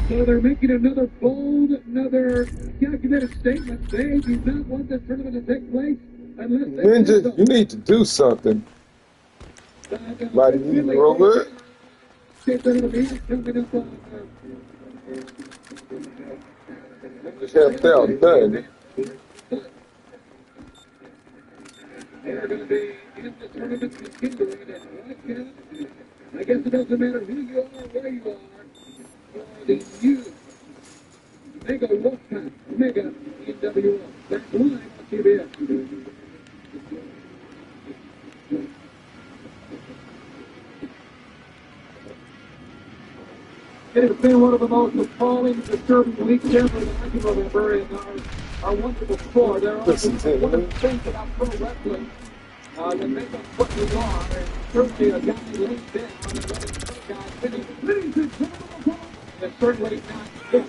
So they're making another bold, another calculated statement. They do not want this tournament to take place unless they Ninja, you need to do something. Mighty Ninja Robot. Just have that done. They're going to be in the tournament continuing at Rock Canada. I guess it doesn't matter who you are, where you are. For the new Mega Wolfpack, Mega NWO. That's live on TBS. It has been one of the most appalling, disturbing weeks ever in the month of November, and our wonderful sport. There are one of the things about pro wrestling that make us what we are, and certainly a guy laid down and let his guy finish. It's certainly not it.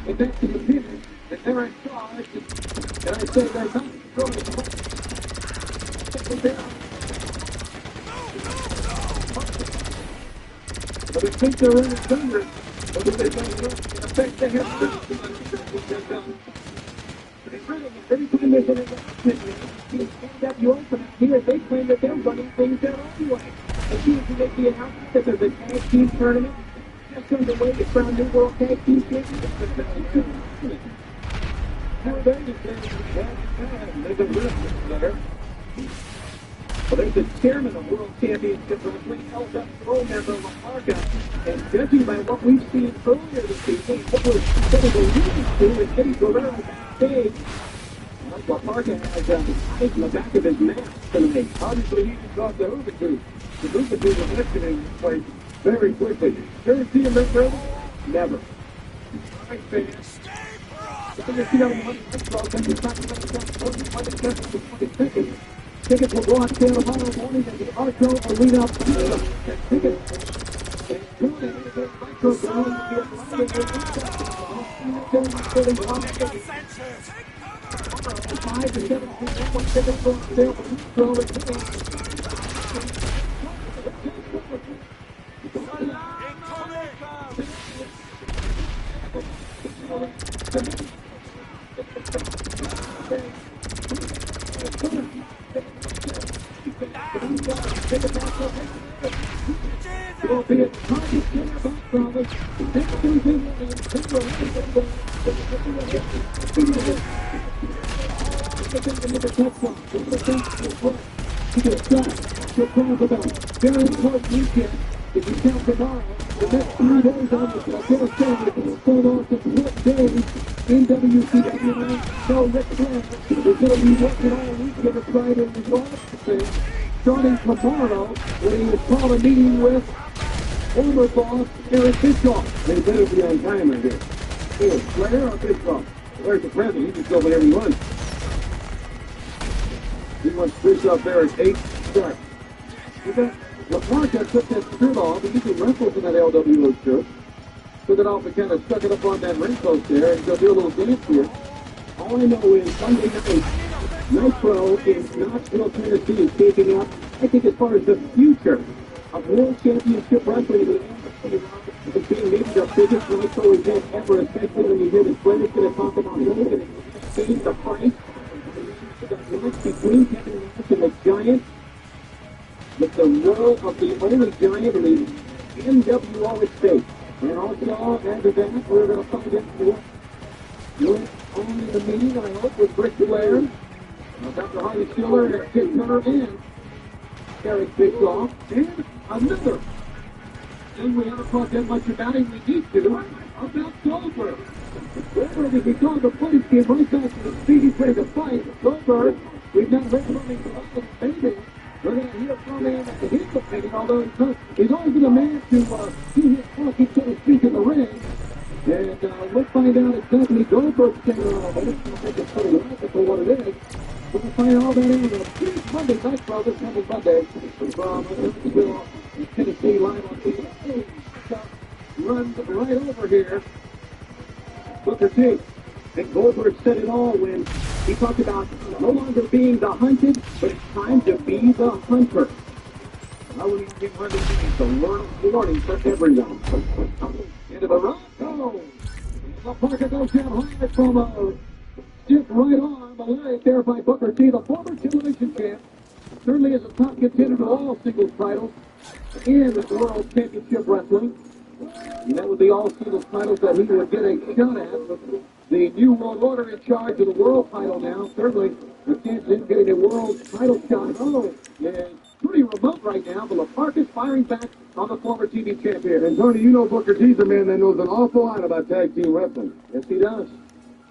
But that's the opinion, and they're in charge, and I say they're not throwing it. But they think they're in it thunder, but what they don't know, in effect, they have every time there's an NWO open here, they claim that they're running things their own way. As soon as you make the announcement that there's a tag team tournament, just underway to crown new world tag team champions, how are they there's a wrestling there. Well, there's the chairman of World Championship Wrestling, LW Pro member LaParca, and judging by what we've seen earlier this evening, what we're alluding to is Eddie Guerrero backstage. LaParca has eyes in the back of his mask tonight. Obviously, he just got the Hoobadoo. The Hoobadoo was exiting this place very quickly. Ever see him in brother? Never. All right, fans. Tickets will go on sale tomorrow morning at the Arco Arena. Tickets $5 to $7 tickets on sale will be a target dinner box office. Very important weekend. If you count tomorrow, the next 3 days on the show, sold off the split days in WCW. No Ric Flair is going to be working all weekend to try to resolve the thing. Starting tomorrow, when he will call a meeting with former boss Eric Bischoff. They better be on time, I guess. Hey, Flair or Bischoff? Flair's the president. He can go whatever he wants. He wants Bischoff there at 8. Start. LaParca took that shirt off. He usually wrestles in that LWO shirt. Took it off and kind of stuck it up on that ring post there. And he'll do a little dance here. All I know is Sunday night, Nitro in Knoxville, Tennessee is shaping up, I think, as far as the future of World Championship Wrestling. It's being maybe the biggest Nitro event ever, especially when you hear the players going to talk about Hogan and change the price. The match between Kevin Nash and the Giant, with the role of the only Giant in the NWO at stake. And also, after that, we're going to find out what on the meeting, I hope, with Ric Flair, Dr. Harley Schiller, and Kid Turner, and Eric Bischoff, and another. And we haven't talked that much about it. We need to. About Goldberg. Goldberg, as we saw the footage, came right back to the speed. He's ready to fight. Goldberg, we've not heard from him for the baby. We're going to hear from him at the hip opinion, although he's always been a man to do his talking, so to speak, in the ring. And we'll find out exactly Goldberg's thing on it. I think it's pretty well for what it is. We'll find all that in a big Monday Night Raw this coming Monday from Knoxville, Tennessee, live on TV. Runs right over here. Booker T. I think Goldberg said it all when he talked about no longer being the hunted, but it's time to be the hunter. I wouldn't give Monday Night the warning for everyone. Into the run. Oh! LaParca goes down high from a stiff right arm. Alive there by Booker T, the former television champ. Certainly is a top contender to all singles titles in the World Championship Wrestling. And that would be all singles titles that he would get a shot at. The New World Order in charge of the world title now. Certainly, the chance of him getting a world title shot. Oh, yeah. Pretty remote right now, but LaParca's firing back on the former TV champion. And Tony, you know Booker T's a man that knows an awful lot about tag team wrestling. Yes, he does.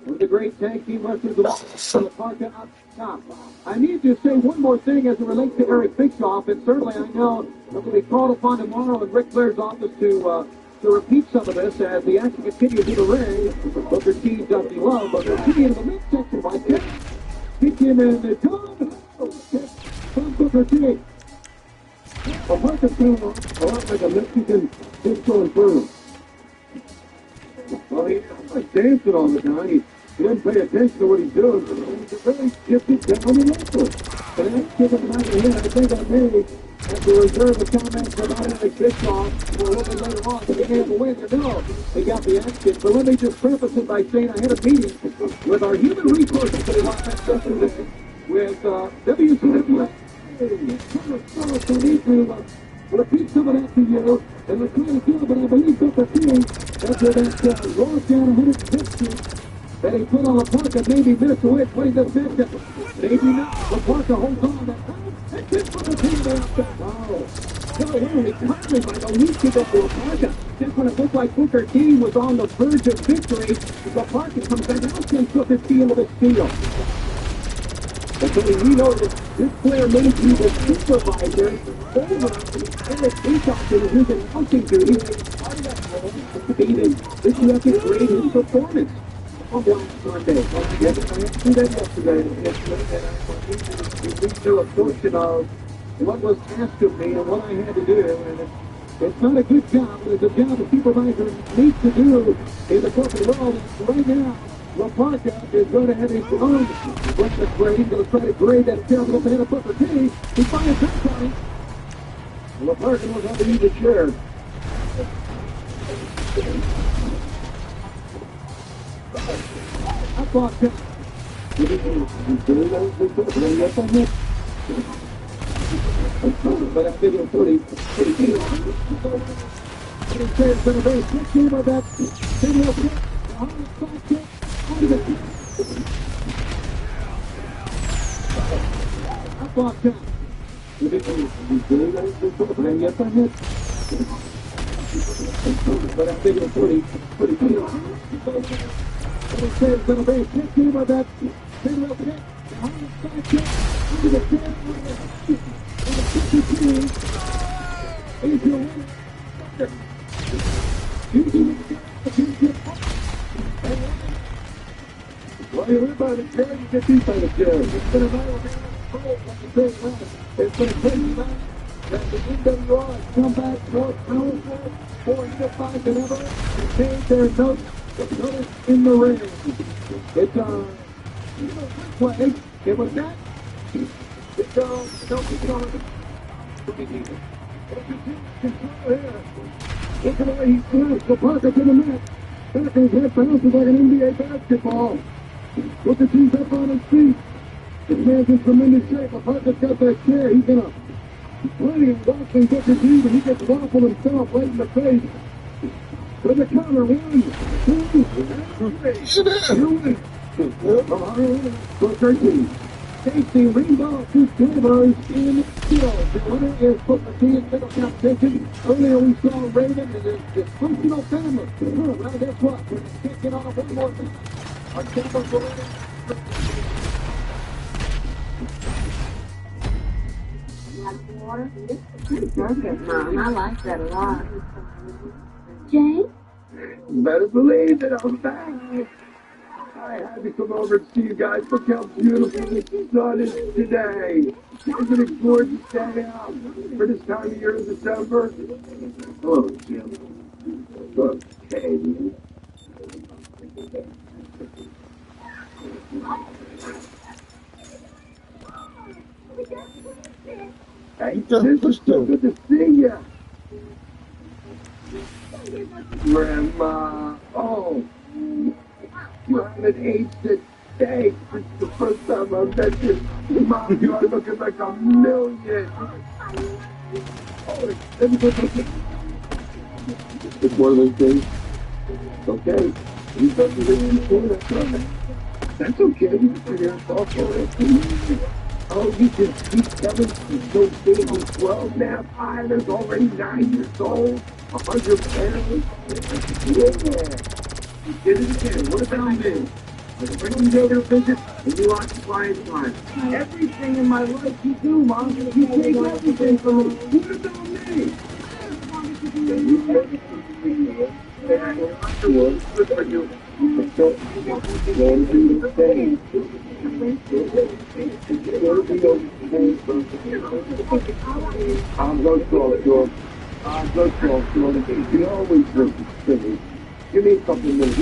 One of the great tag team wrestlers of LaParca up top. I need to say one more thing as it relates to Eric Bischoff, and certainly I know that we'll be called upon tomorrow in Ric Flair's office to repeat some of this as the action continues in the ring. Booker T does the love, Booker T in the midsection by Kip. Kick him in the tongue. From Booker T. LaParca's kind of a lot like a Mexican disco inferno. Well, he's dancing all the time. He doesn't pay attention to what he's doing. He's a very gifted gentleman wrestler. And that's given him out of here. I think I may have to reserve the comments about Eric Bischoff for a little bit later on. But they have a win. No, they got the action. But let me just preface it by saying I had a meeting with our human resources for the Los with WCW. So I need to repeat some of that to you, and we're trying to do it, but I believe Booker T, after that roll down 150 that he put on LaParca, maybe missed away, putting the match. Maybe not. LaParca holds on. That's it for the team there. Wow. No, we're recovering by the least of LaParca. Just when it looked like Booker T was on the verge of victory, LaParca comes back out and Booker T into the steel. And so we know that this player may be the supervisor over Eric Bischoff in his announcing duty. Part of that role to be that you have to grade his performance on last Monday. Yes, I had to do that yesterday. And I reached to a portion of what was asked of me and what I had to do. And it's not a good job, but it's a job a supervisor needs to do in the corporate world. And right now, LaParca is going to have his own breakfast grade. He's going to try to grade that chair up ahead of Booker T. He finds that on him. LaParca knows how to use a chair. Up on top. But I figure pretty keen. He says going to be 16 of that 10 real quick. Up on top. Yes, I hit. But I figure pretty keen. He says going to be 16 of that 10 real quick. Under the 10, and the 52 is your winner. Well, you live by the chair, you get beat by the chair. It's been a matter of control from the big man. It's been a crazy match that the NWR has come back more powerful, more unified than ever, and changed their notes to put it in the ring. It's a play. It was that. It's don't control it. Control here. Look at the way he smashed the pocket to the mat. Back his head bounces like an NBA basketball. With the teeth up on his feet. This man's in tremendous shape. If Parker's got that chair, he's gonna plenty of walks and get his knee, but he gets waffled himself right in the face. With the counter, 1, 2, and 3. You win. From Harlem for 13. Casey Ringgold to Taylor's in field. The winner is Booker T in middle competition. Earlier we saw Raven and his dysfunctional family. Well, guess what? We're kicking on one more time. Our cameras will Water? It's pretty perfect, Mom. I like that a lot. Jane? better believe that I'm back. I had to come over and see you guys. Look how beautiful the sun is today. Isn't it gorgeous day out for this time of year in December? Hello, Jim. Look, Katie. Hey, this is so good to see you. Grandma. Oh. You haven't aged a day since the first time I met you. Mom, you are looking like a million. Oh, it's one of those days. Okay. You got to live before that's right. That's okay. You can sit here and talk for it. Oh, you just keep telling he's so big. He's 12 now. Tyler's already 9 years old. 100 pounds. Yeah. You did it again. What about me? I bring you over to visit and you occupy his time. Everything in my life you do, Mom. You take everything from me. What about me? Afterwards, good for you. I'm so strong, George. I'm so strong, George. You always listen to me. Give me a couple of minutes.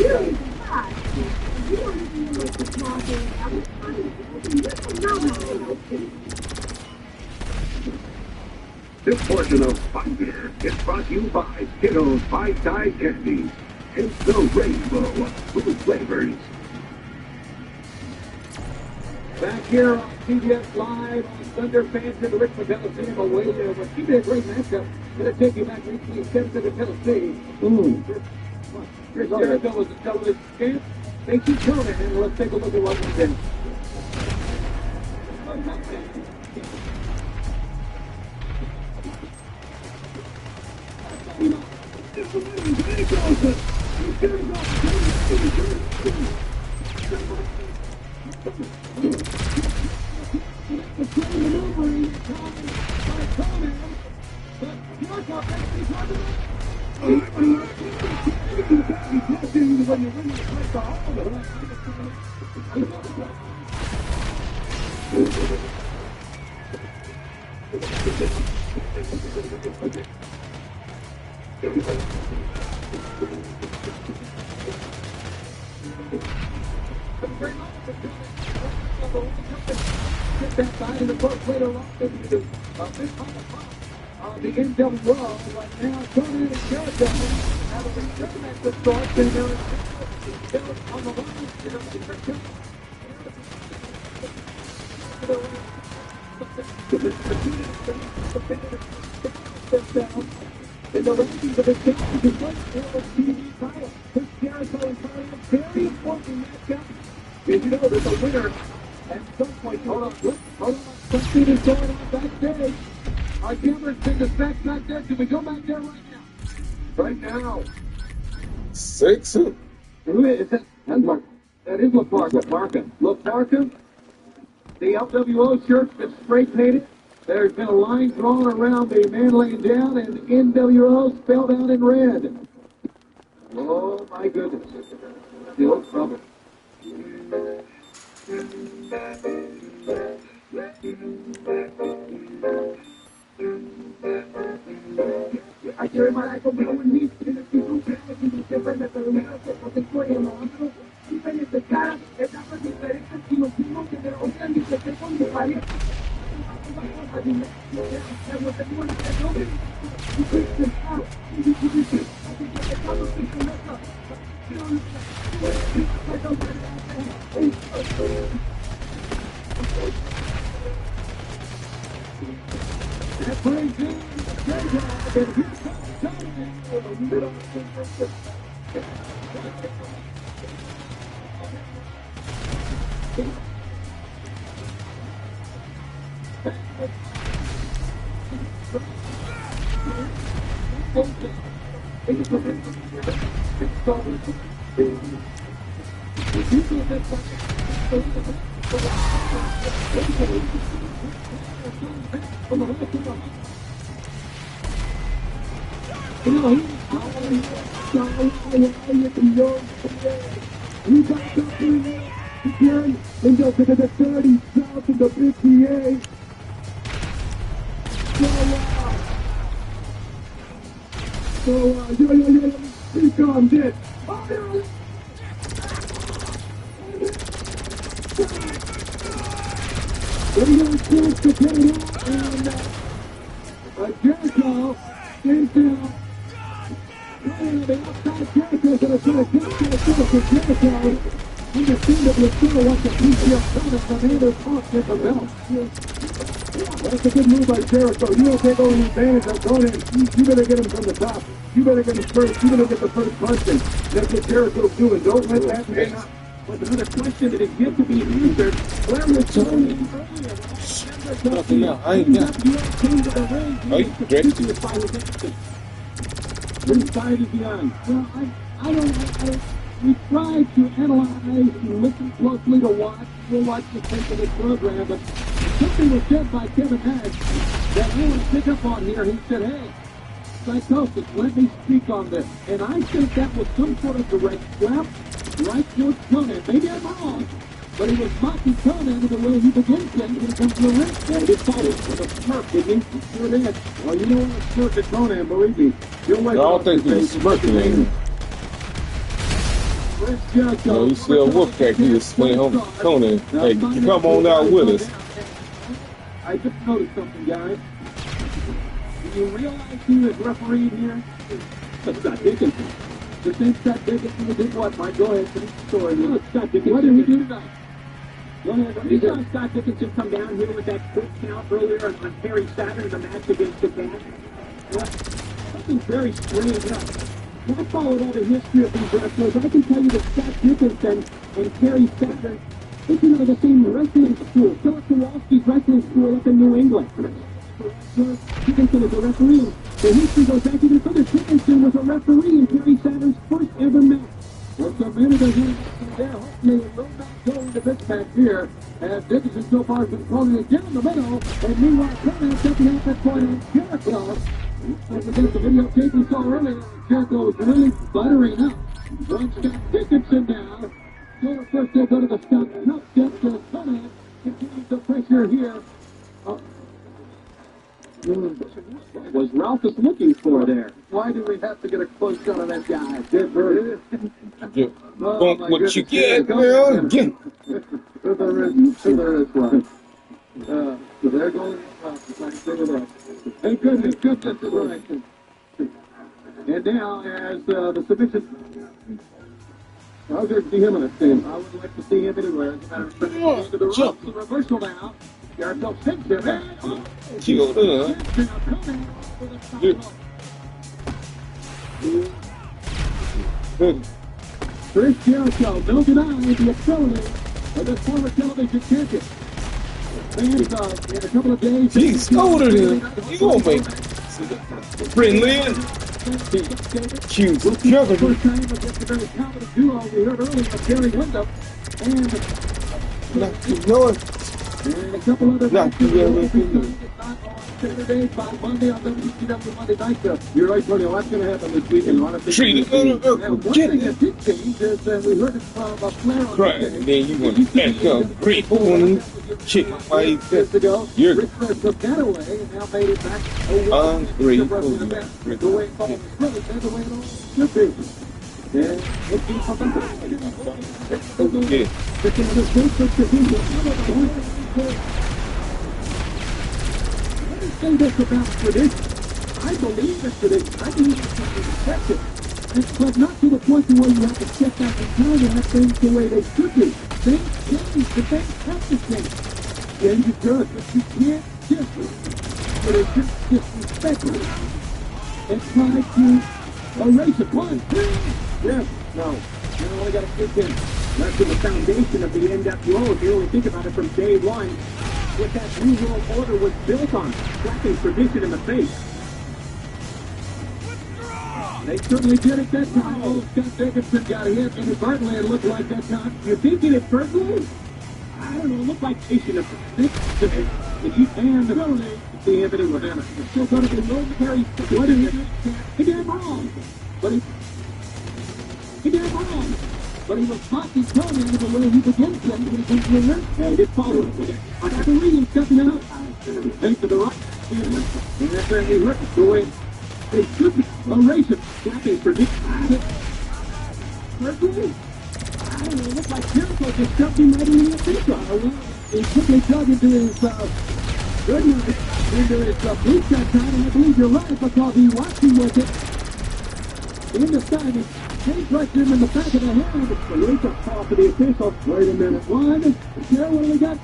This portion of Fun Gear is brought to you by Skittles Bite-Sized Candy. It's the rainbow of food flavors. Back here on CBS Live, Thunder fans in the Richmond Coliseum away there. But she did a great matchup. Going to take you back to 1870 to Tennessee. Chris Jericho was the television champ. Stacey Conan, and let's take a look at what we did. The NWO right now, Conan and Jericho have a return at the start, and they're on the line. In the rankings of the championship, the TV title, Chris Jericho and Conan, very important matchup. And you know there's a winner at some point. Hold on. Something is going on backstage. Our camera's been the back there. Can we go back there right now? Right now. Sexy. Who is that? That is LaParca. LaParca. The LWO shirt's been spray painted. There's been a line drawn around the man laying down, and NWO spelled out in red. Oh my goodness. Still trouble. etapas diferentes y nos dimos que de otra ni se te con mi país. And go to the 30 south of the 58. So, speak on this. We're going to close the table and Jericho into the outside Jericho's going to try to catch that Jericho. Understandably so wants to beat your opponent from either top of the belt. That's a good move by Jericho. You don't take over the advantage of Conan. You better get him from the top. You better get him first. You better get the first punch in. That's what Jericho's doing. Don't let that man up. But another question that is yet to be answered. Where was Tony earlier? Nothing now. I ain't got. Are you ready? Which side is he on? Well, I don't know. We tried to analyze and listen closely to watch. We'll watch the tape of this program, but something was said by Kevin Nash that I want to pick up on here. He said, hey, psychosis, let me speak on this. And I think that was some sort of direct slap right towards Conan. Maybe I'm wrong, but he was mocking Conan in the way he begins things when it comes to the ring. And he thought it was a smirk, didn't he? Sure did. Well, you don't want to smirk at Conan, believe me. You'll I don't think he was smirking at him. No, he still Wolfpack. He was playing home Conan. Hey, come on out with us. I just noticed something, guys. Do you realize who is refereeing here? Scott Dickinson. The same Scott Dickinson who did what, Mike? Go ahead, finish the story. Look, Scott Dickinson. What did he do tonight? Go ahead. You saw Scott Dickinson come down here with that quick count earlier on Perry Saturn in the match against Japan. Well, something very strange. I followed all the history of these wrestlers. I can tell you that Scott Dickinson and Kerry Saturn, they came out of the same wrestling school, Philip Kowalski's wrestling school up in New England. Dickinson is a referee. The history goes back even further. Dickinson was a referee in Kerry Saturn's first ever match. Well, so many of the here, hopefully it will not go into this match here, as Dickinson so far has been calling it down the middle, and meanwhile, Conan doesn't have that point on Jericho. As against the videotape we saw earlier, Jericho is really buttering up. One Scott Dickinson now. So first they'll go to the Scott Cup, gets to Conan, continues the pressure here. Was Ralphus looking for there? Why do we have to get a close shot on that guy? You want what you get, man? Get. To the wrist line. So they're going to Thank goodness, goodness is right. And now, as the submission, I was going to see him in a stand. I would like to see him anywhere. As a matter of fact, into the ropes. The reversal now. Jericho takes him. Chris Jericho, no denying the ability of this former television champion. Fans, in a couple of days. He's older than him. You gonna make Bryn Lynn. Cute. Juggernaut. First time against the very talented duo we heard earlier of Barry Windham and Not you know it. a couple other Not matches you will know be it. starting on Saturday by Monday on WCW Monday Night Show. You're right, Tony. What's going to happen this weekend? Treat it. And one Get thing it. that did change is we heard it from Flair on Right. And then you want to back up. Great. One chicken. Why you years ago. You're Ric Flair took that away and now made it back ungrateful. the way it always really, that's the way it all should be. And looking for the Yeah. Say this about tradition. I believe in tradition. I believe it's respected. But not to the point where you have to step back and time and have things the way they should be. Things change. The things have to change. Change is good, but you can't shift it. But it's just disrespectful. And try to erase it. 1, 2. Yes. No. You only got to kick in. That's the foundation of the NWO. If you really think about it from day one, what that New World Order was built on, slapping tradition in the face. They certainly did at that time. Oh, Scott Jacobson got hit, and inadvertently it looked like that time. You think it personally? I don't know. It looked like Nation of Six to me. And you can really see if it was in it. It's still going to be military. What did he do? He did wrong. But he did wrong. But he was talking Tony into the way he begins them when he comes to the nurse. And he did follow it. I got to read him stepping out. Thanks to the right. And that's where he hurt the way they should be. Erase it. Slapping for Dick. Personally, I don't know. It looked like Jericho just shoved him right into the face. He quickly dug into his, good night, into his blue shot time. And I believe you're right because he watched him with it. In the side, he crushed him in the back of the head. The wake-up call for the official. Wait a minute. 1. Here, what do we got?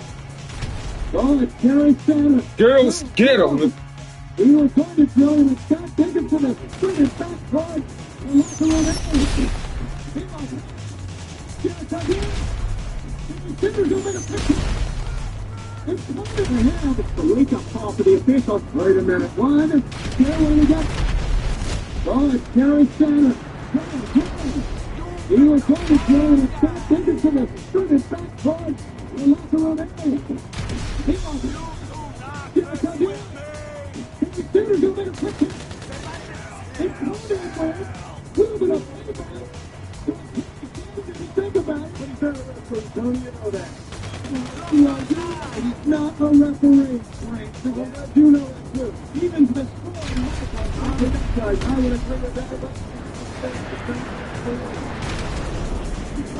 Oh, it's Terry Sanders. Girls, get him. He was going to throw him, and Scott Jacobson is swinging back towards the locker room area. He was. Jericho again. Sanders will make a picture. It's 1 and a half. It's the wake-up call for the official. Wait a minute. 1. Here, what do we got? Oh, it's Terry Sanders. He was going to throw and Scott Dickinson is shooting back towards the locker room area. He was. Jericho again. Sanders will make a picture. It's moving away. Moving up. Think about it. Don't you know that? He's not a referee, Frank. You know that too. Even the scoring I would agree with that.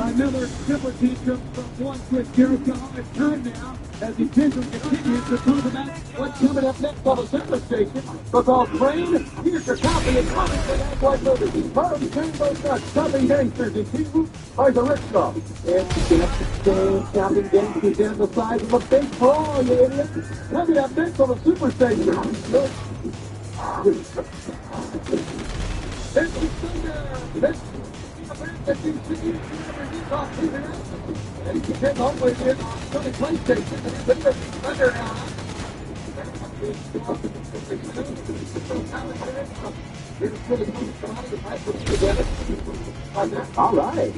Another triple team comes from one Chris Jericho. It's time now as the tension continues to talk about what's coming up next on the Super Station. Because Brain, here's your copy of Comics and Act Like Movies. Part of the Rainbow Nuts, Shopping Gangsters, and two are the Rickshaw. And you can have to stand Shopping Gangsters down the sides of a big hall, you idiot. Coming up next on the Super Station. This is Thunder. That you see and you can always get on the PlayStation and put the Thunder now. All right.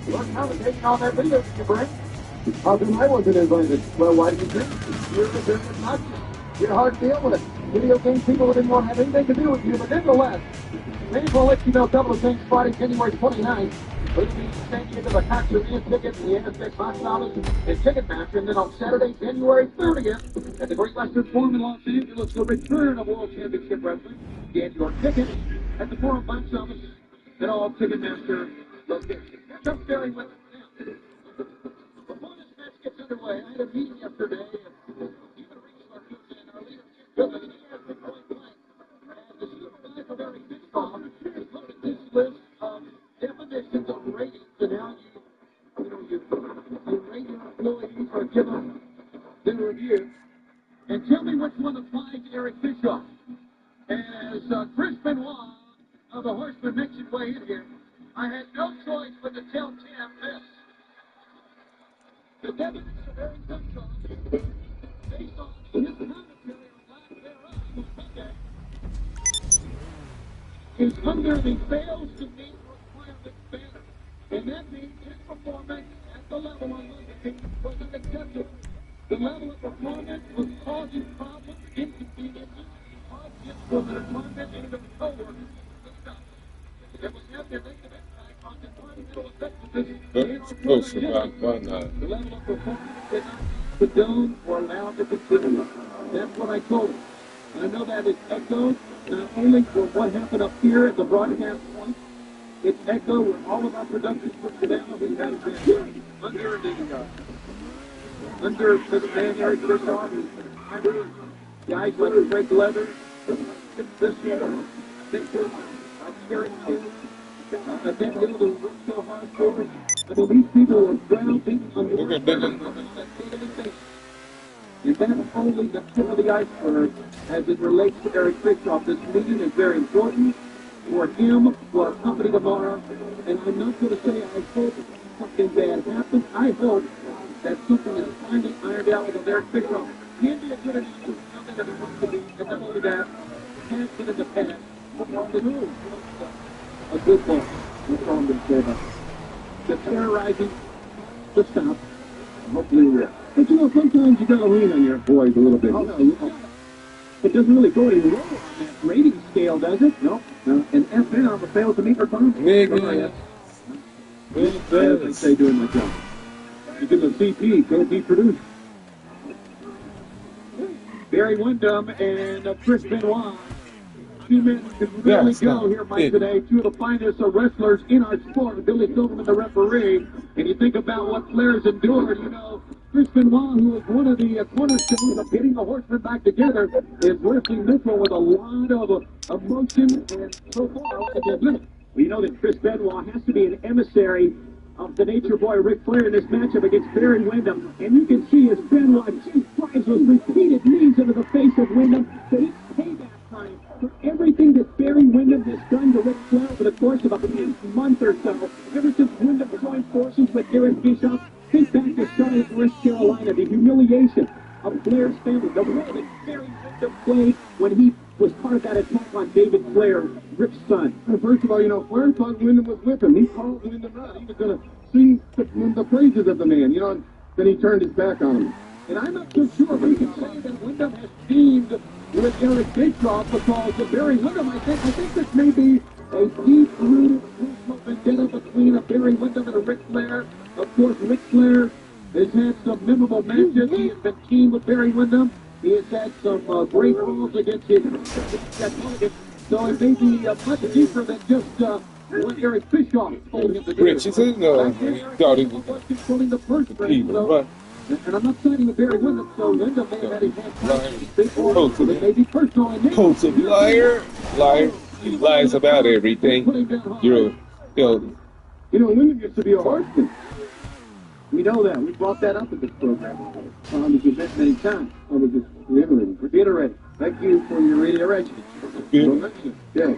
You're commentating on that video, did you bring? How come I wasn't invited? Well, why did you drink? You're the business nut. You're hard to deal with it. Video game people didn't want to have anything to do with you, but nevertheless, maybe we'll let you know a couple of things Friday, January 29th. We'll be sending you to the Coxarina tickets, the NSX box office, and Ticketmaster, and then on Saturday, January 30th, at the Great Western Forum in Los Angeles, the return of World Championship Wrestling. Get your tickets at the Forum box office and all Ticketmaster locations. Come sharing with us now. Before this match gets underway, I had a meeting yesterday, and human resources and our leadership building, and he asked me point blank, the supervisor of Eric Bischoff has looked at this list of definitions of ratings and how you rate your employees or give them their review. And tell me which one applies to Eric Bischoff. As Chris Benoit of the Horseman makes his way in here, I had no choice but to tell Tim this. The definition of Eric Bischoff, based on his commentary or lack thereof on Sunday, is under the fails to meet requirements banner. And that means his performance at the level on Monday was unacceptable. The level of performance was causing problems, inconveniences, hardships for the department and the co-workers. There was never an impact on the fundamental effectiveness. It's close about 1 The level of performance that the Dome were allowed to consider. That's what I told him. And I know that is echoed not only for what happened up here at the broadcast point, It's Echo with all of our productions put together. We have been under the man Eric Bischoff, guys like Greg Leather, this year, Victor, Terry Hill, Dan Hill, who worked so hard for us. I mean, these people were grounding on the and that's only the tip of the iceberg as it relates to Eric Bischoff. This meeting is very important for him, for our company tomorrow. And I'm not going to say I hope something bad happens. I hope that something is finally ironed out with Eric Bischoff. Can be a good issue, something that he wants to be, and not only that, has been in the past. A good boss. That's all I'm going to say about it. The terrorizing, the stop. Hopefully we're. But you know, sometimes you gotta lean on your boys a little bit. Oh, no, it doesn't really go any lower on that rating scale, does it? No. And FM fails to meet her promise. Nigga. As I say, doing my job. You give them a CP, can't be produced. Barry Windham and Chris Benoit. 2 men can really go here, Mike, today. 2 of the finest wrestlers in our sport. Billy Silverman, the referee. And you think about what Flair's endured, you know. Chris Benoit, who is one of the cornerstones of getting the Horsemen back together, is wrestling this one with a lot of emotion and so far at the limit. We know that Chris Benoit has to be an emissary of the Nature Boy Ric Flair in this matchup against Barry Windham. And you can see as Benoit drives those repeated knees into the face of Windham, that it's payback time for everything that Barry Windham has done to Ric Flair over the course of a month or so. Ever since Windham joined forces with Eric Bischoff, think back to Charlotte, North Carolina, the humiliation of Flair's family, the role that Barry Windham played when he was part of that attack on David Flair, Ric's son. First of all, you know, Flair thought Windham was with him. He called Windham out. He was going to sing the praises of the man, you know, and then he turned his back on him. And I'm not so sure we can say that Windham has teamed with Eric Bischoff because of Barry Windham. I think this may be a deep-rooted personal vendetta between a Barry Windham and a Ric Flair. Of course, Ric Flair has had some memorable matches. He has been teamed with Barry Windham. He has had some great falls against his opponent. So it may be much deeper than just what Eric Bischoff told him to do. Rich, he said no. He thought he was controlling the first race. And I'm not siding with Barry Windham, so Windham may have had his hands tied. It may be personal in nature. Coach of liar. He lies about everything. You know, Windham used to be a horseman. We know that. We brought that up in this program. Because that's many times. I was just reiterating. Thank you for your reiteration. Yeah. Yeah.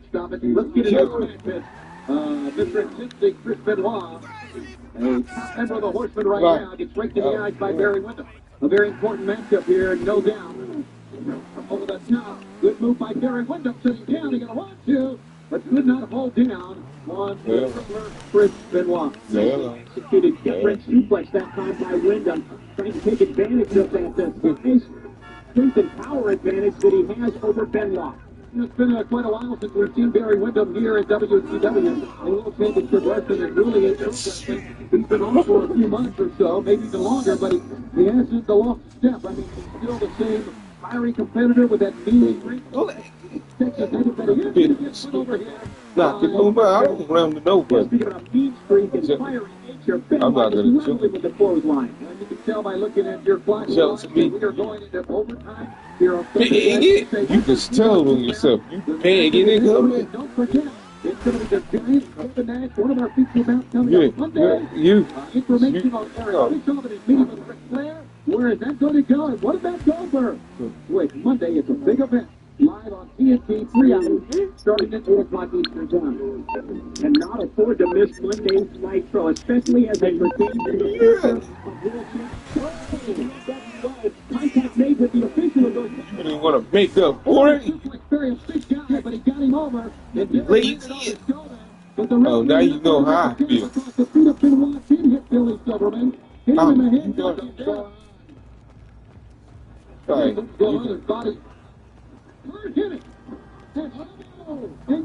Stop it. Let's get into this match. Mr. Insisting Chris Benoit, a top member of the Horsemen right now, gets raked in the eyes by Barry Windham. A very important matchup here, no doubt. Over the top. Good move by Barry Windham, sitting down. He got a 1-2, but could not hold down. One for Chris Benoit. Executed French suplex that time by Windham, trying to take advantage of that nice strength and power advantage that he has over Benoit. It's been quite a while since we've seen Barry Windham here at WCW. A little championship wrestling is really interesting. He's been on for a few months or so, maybe even longer, but he hasn't lost a step. I mean, he's still the same fiery competitor with that mean Texas native that he is. Over here. Knock it over. I don't round it over. Speaking of mean streak and fiery nature, I'm not going to with the clothesline. You can tell by looking at your clock. We are going into overtime here on Thursday. You just tell on yourself. You pegging it coming. Don't forget, it's going to be the Giant Kevin Nash, one of our feature bouts coming up Monday. Information on Eric Bischoff and his meeting with Ric Flair. Where is that going to go? And what about Goldberg? Wait, Monday is a big event. Live on TNT, 3 hours, starting at 8 o'clock Eastern Time. Cannot afford to miss Monday's Nitro, especially as they pertain to the future of World Championship. Contact made with the official of those. You didn't want to make up for it. Very big guy, but he got him over. Lazy. Oh, now you know how I feel. The feet of Benoit did hit Billy Silverman. Hit him in the head. Sorry. Body. Hit it. And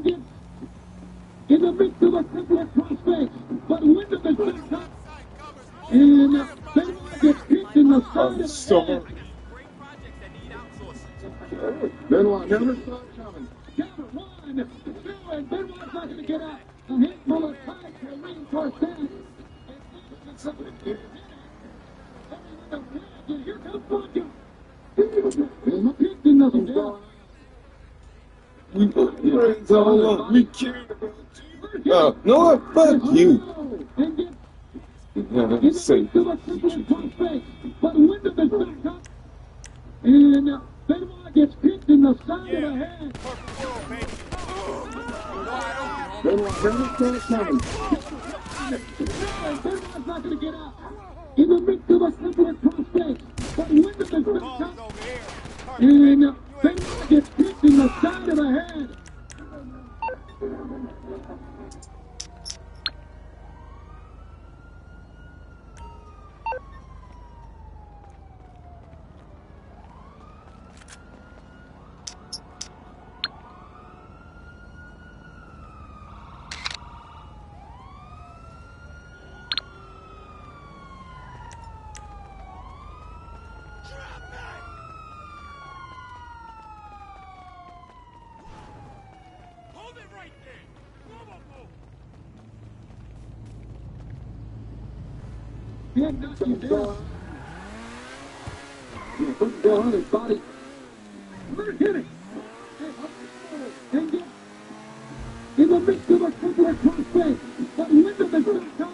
gets in the midst of a couple of prospects. But Windham is back up. And Benoit gets kicked in the side of the head. Benoit never saw it coming. Counter 1, 2. first down. Here comes Bunker. Picked another down. We can't. No, fuck you. Yeah, let me say. But Wyndham is back up. And Benoit gets picked in the side of the head. Benoit never saw it coming. Benoit's not going to get out. In the midst of a couple of prospects. But Wyndham is back up. And Benoit gets picked in the side of the head. Can't knock you down. Put the ball on his body. We're hitting. And get in the midst of a couple of prospects. But Wyndham is back up.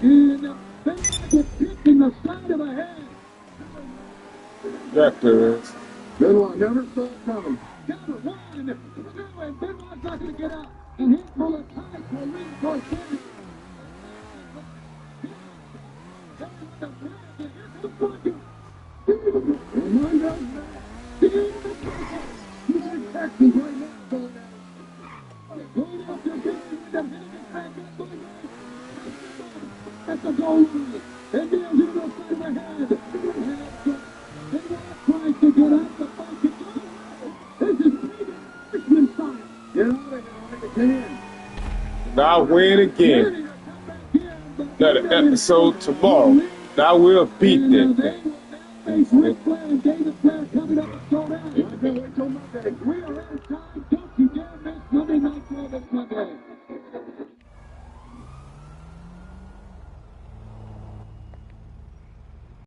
And Benoit gets picked in the side of the head. Back there. Benoit never saw it coming. Counter 1, 2, and Benoit's not going to get out. A handful of time for reinforced damage. At the goal line, and nails it on the side of the head. And tries to get out the bucket. This is freshman time. Get out of here when you can. Now win again. Got an episode tomorrow. Now we'll beat that thing. Ric Flair and David Flair coming up and throw down. Wait till Monday. We are in